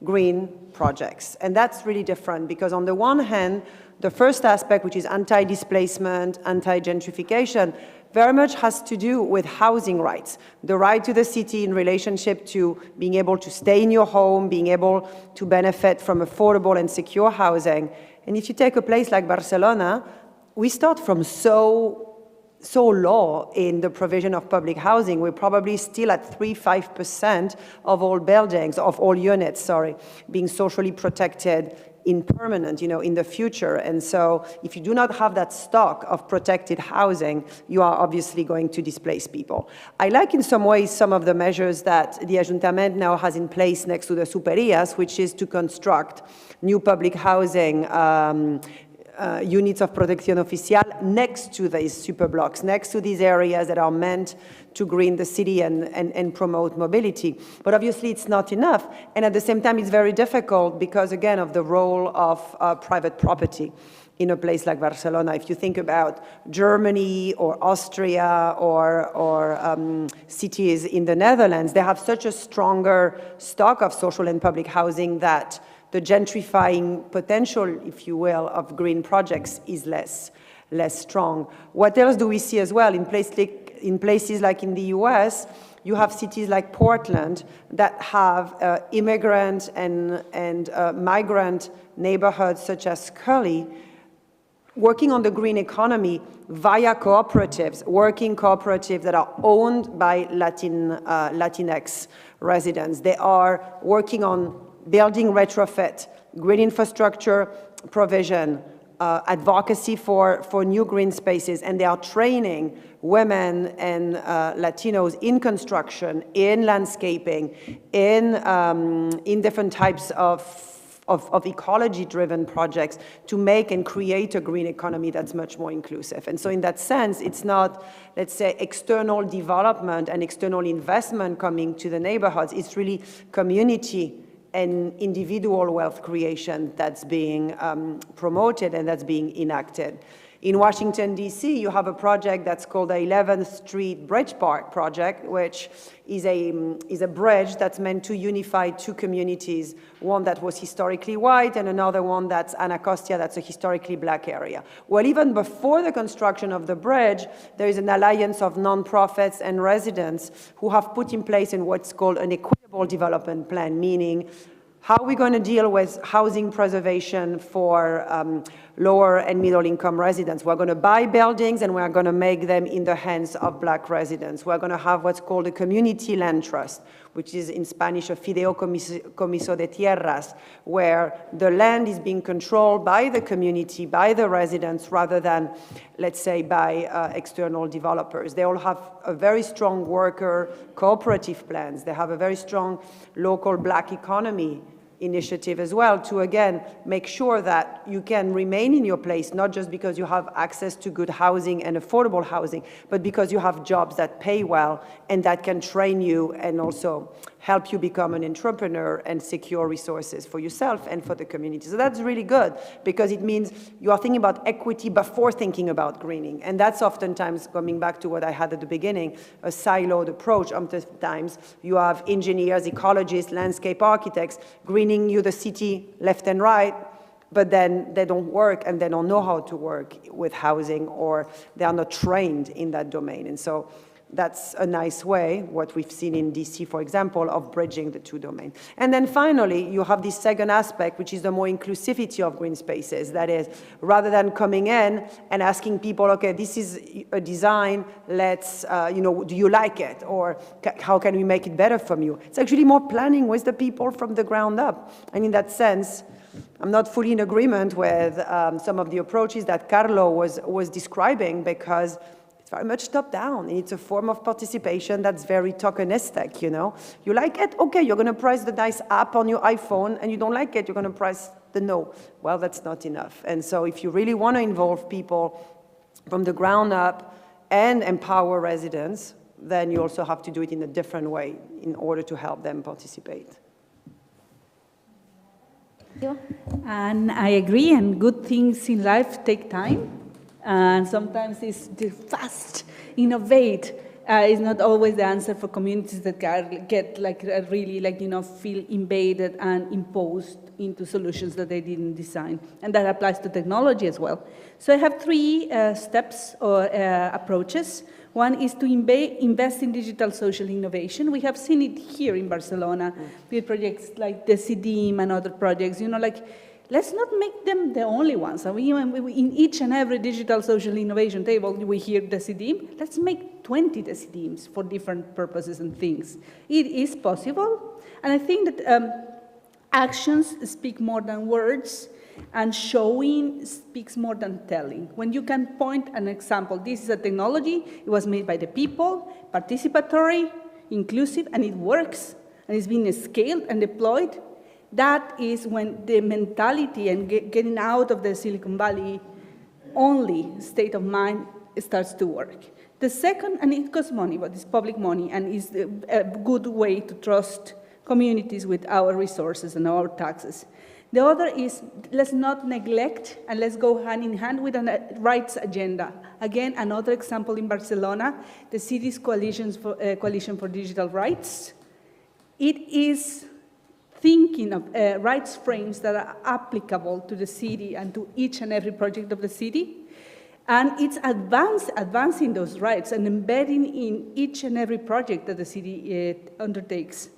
green projects. And that's really different because on the one hand, the first aspect, which is anti-displacement, anti-gentrification, very much has to do with housing rights. The right to the city in relationship to being able to stay in your home, being able to benefit from affordable and secure housing. And if you take a place like Barcelona, we start from so low in the provision of public housing. We're probably still at 3-5% of all buildings, of all units, sorry, being socially protected in permanent, in the future. And so if you do not have that stock of protected housing, you are obviously going to displace people. I like in some ways some of the measures that the Ayuntament now has in place next to the superias, which is to construct new public housing units of protección oficial next to these super blocks, next to these areas that are meant to green the city and promote mobility. But obviously it's not enough. And at the same time, it's very difficult because, again, of the role of private property in a place like Barcelona. If you think about Germany or Austria or cities in the Netherlands, they have such a stronger stock of social and public housing that the gentrifying potential, if you will, of green projects is less strong. What else do we see as well? In places like in the US, you have cities like Portland that have immigrant and migrant neighborhoods such as Scully working on the green economy via cooperatives, working cooperatives that are owned by Latinx residents. They are working on building retrofit, green infrastructure provision, advocacy for new green spaces, and they are training women and Latinos in construction, in landscaping, in different types of ecology-driven projects to make and create a green economy that's much more inclusive. And so in that sense, it's not, let's say, external development and external investment coming to the neighborhoods. It's really community and individual wealth creation that's being promoted and that's being enacted. In Washington, D.C., you have a project that's called the 11th Street Bridge Park Project, which is a bridge that's meant to unify two communities, one that was historically white and another one that's Anacostia, that's a historically black area. Well, even before the construction of the bridge, there is an alliance of nonprofits and residents who have put in place in what's called an equitable development plan, meaning how are we going to deal with housing preservation for lower and middle income residents? We're going to buy buildings and we're going to make them in the hands of black residents. We're going to have what's called a community land trust, which is in Spanish a fideicomiso de tierras, where the land is being controlled by the community, by the residents, rather than, let's say, by external developers. They all have a very strong worker cooperative plans. They have a very strong local black economy initiative as well to, again, make sure that you can remain in your place, not just because you have access to good housing and affordable housing, but because you have jobs that pay well and that can train you and also help you become an entrepreneur and secure resources for yourself and for the community. So that's really good because it means you are thinking about equity before thinking about greening. And that's oftentimes, coming back to what I had at the beginning, a siloed approach. Oftentimes you have engineers, ecologists, landscape architects greening you the city left and right, but then they don't work and they don't know how to work with housing, or they are not trained in that domain. And so that's a nice way, what we've seen in DC, for example, of bridging the two domains. And then finally, you have this second aspect, which is the more inclusivity of green spaces. That is, rather than coming in and asking people, okay, this is a design, let's, do you like it? Or how can we make it better from you? It's actually more planning with the people from the ground up. And in that sense, I'm not fully in agreement with some of the approaches that Carlo was describing, because it's very much top-down. It's a form of participation that's very tokenistic, You like it? Okay, you're going to press the nice app on your iPhone, and you don't like it, you're going to press the no. Well, that's not enough. And so if you really want to involve people from the ground up and empower residents, then you also have to do it in a different way in order to help them participate. And I agree, and good things in life take time. And sometimes it's to fast, innovate, It's not always the answer for communities that get like really like, you know, feel invaded and imposed into solutions that they didn't design. And that applies to technology as well. So I have three steps or approaches. One is to invest in digital social innovation. We have seen it here in Barcelona with projects like the CDIM and other projects, you know, like, let's not make them the only ones. I mean, in each and every digital social innovation table, we hear the CDIM. Let's make 20 CDIMs for different purposes and things. It is possible. And I think that actions speak more than words, and showing speaks more than telling. When you can point an example, this is a technology, it was made by the people, participatory, inclusive, and it works, and it's been scaled and deployed, that is when the mentality and getting out of the Silicon Valley only state of mind starts to work. The second, and it costs money, but it's public money, and is a good way to trust communities with our resources and our taxes. The other is, let's not neglect, and let's go hand in hand with a rights agenda. Again, another example in Barcelona, the city's Coalition for Digital Rights. It is thinking of rights frames that are applicable to the city and to each and every project of the city. And it's advancing those rights and embedding in each and every project that the city undertakes.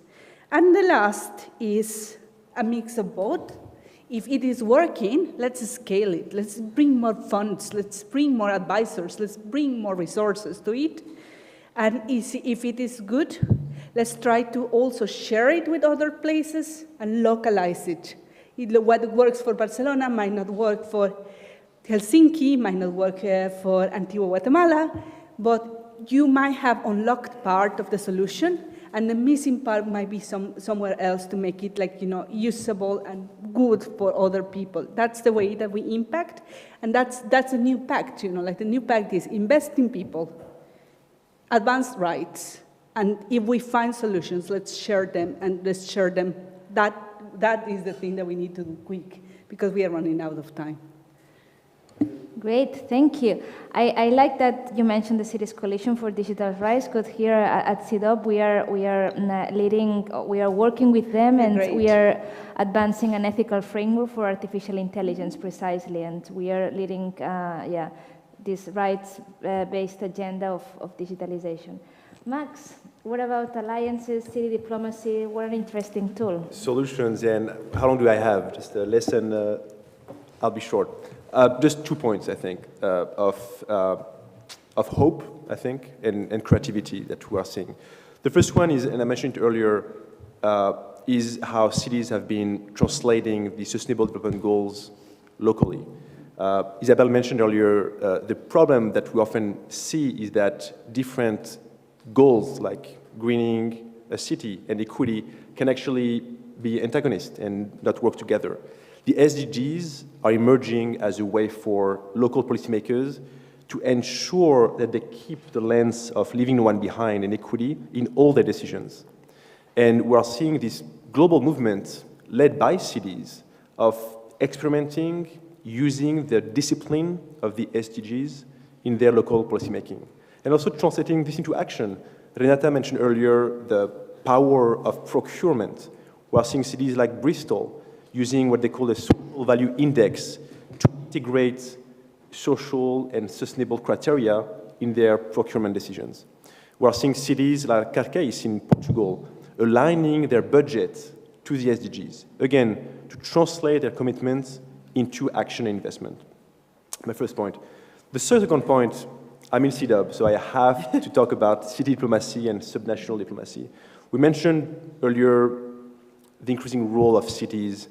And the last is a mix of both. If it is working, let's scale it. Let's bring more funds. Let's bring more advisors. Let's bring more resources to it. And if it is good, let's try to also share it with other places and localize it. What works for Barcelona might not work for Helsinki, might not work for Antigua, Guatemala, but you might have unlocked part of the solution, and the missing part might be somewhere else to make it, like, you know, usable and good for other people. That's the way that we impact, and that's a new pact, you know, like the new pact is invest in people, advance rights, and if we find solutions, let's share them, and let's share them. That is the thing that we need to do quick, because we are running out of time. Great, thank you. I like that you mentioned the city's coalition for digital rights, because here at CIDOB we are working with them, and Great. we are advancing an ethical framework for artificial intelligence precisely, and we are leading, this rights-based agenda of digitalization. Max, what about alliances, city diplomacy? What an interesting tool. Solutions, and how long do I have? Just a lesson, I'll be short. Just 2 points, I think, of hope, I think, and creativity that we are seeing. The first one is, and I mentioned it earlier, is how cities have been translating the Sustainable Development Goals locally. Isabel mentioned earlier, the problem that we often see is that different goals like greening a city and equity can actually be antagonists and not work together. The SDGs are emerging as a way for local policymakers to ensure that they keep the lens of leaving no one behind and equity in all their decisions. And we are seeing this global movement led by cities of experimenting, using the discipline of the SDGs in their local policymaking, and also translating this into action. Renata mentioned earlier the power of procurement. We are seeing cities like Bristol using what they call the social value index to integrate social and sustainable criteria in their procurement decisions. We are seeing cities like Carcais in Portugal aligning their budget to the SDGs, again, to translate their commitments into action and investment. My first point. The second point, I'm in CIDOB, so I have to talk about city diplomacy and subnational diplomacy. We mentioned earlier the increasing role of cities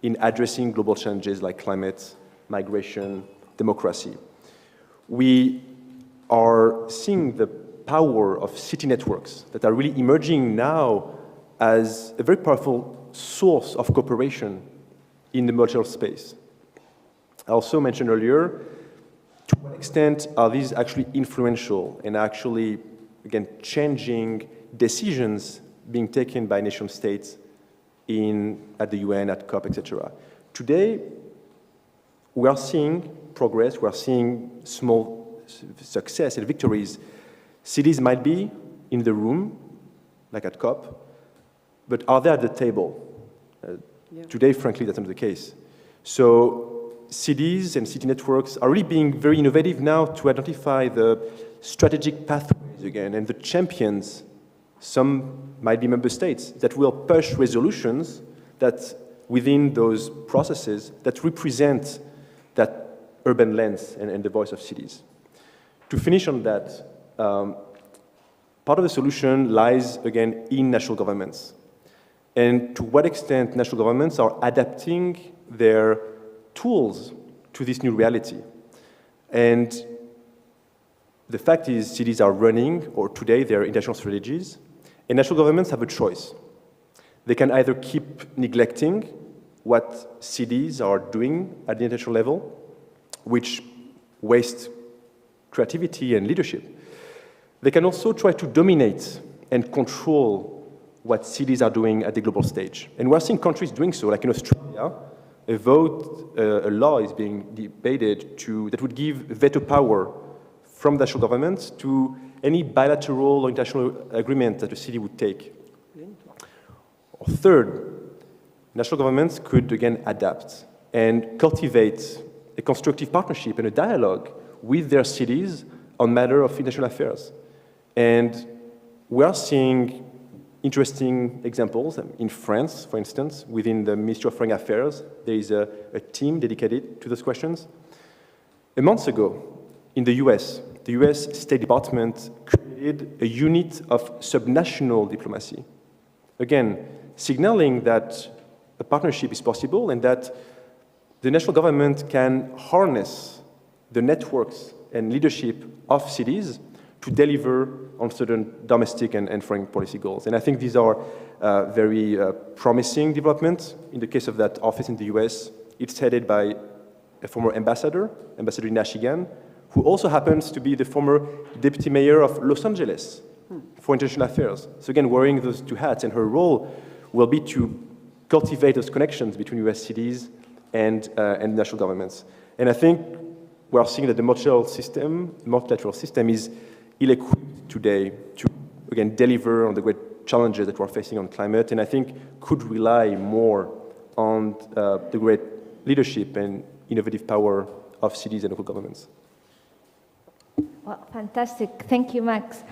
in addressing global challenges like climate, migration, democracy. We are seeing the power of city networks that are really emerging now as a very powerful source of cooperation in the multilateral space. I also mentioned earlier, to what extent are these actually influential and actually, again, changing decisions being taken by nation states at the UN, at COP, etc. Today, we are seeing progress, we are seeing small success and victories Cities might be in the room, like at COP, but are they at the table? Today, frankly, that's not the case. So cities and city networks are really being very innovative now to identify the strategic pathways again and the champions. Some might be member states that will push resolutions that within those processes that represent that urban lens and the voice of cities. To finish on that, part of the solution lies, again, in national governments. And to what extent national governments are adapting their tools to this new reality. And the fact is cities are running, or today, their international strategies, and national governments have a choice. They can either keep neglecting what cities are doing at the international level, which waste creativity and leadership. They can also try to dominate and control what cities are doing at the global stage. And we're seeing countries doing so, like in Australia, a law is being debated that would give veto power from national governments to any bilateral or international agreement that a city would take. Or third, national governments could again adapt and cultivate a constructive partnership and a dialogue with their cities on matter of international affairs. And we are seeing interesting examples. In France, for instance, within the Ministry of Foreign Affairs, there is a team dedicated to those questions. A month ago, in the US State Department created a unit of subnational diplomacy. Again, signaling that a partnership is possible and that the national government can harness the networks and leadership of cities to deliver on certain domestic and foreign policy goals. And I think these are very promising developments. In the case of that office in the US, it's headed by a former ambassador, Ambassador Nashigan, who also happens to be the former deputy mayor of Los Angeles for international affairs. So again, wearing those two hats, and her role will be to cultivate those connections between US cities and national governments. And I think we are seeing that the multilateral system is ill-equipped today to, again, deliver on the great challenges that we're facing on climate, and I think could rely more on the great leadership and innovative power of cities and local governments. Well, fantastic. Thank you, Max.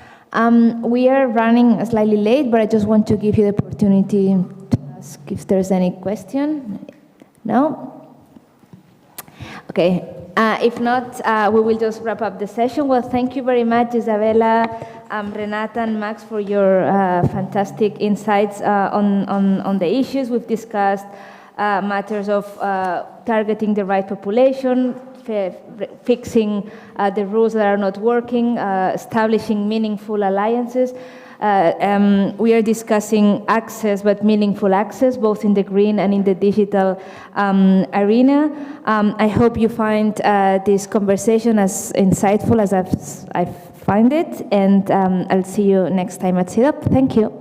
We are running slightly late, but I just want to give you the opportunity to ask if there's any question. No? Okay. If not, we will just wrap up the session. Well, thank you very much, Isabella, Renata, and Max, for your fantastic insights on the issues. We've discussed matters of targeting the right population, fixing the rules that are not working, establishing meaningful alliances. We are discussing access, but meaningful access, both in the green and in the digital arena. I hope you find this conversation as insightful as I find it, and I'll see you next time at CIDOP. Thank you.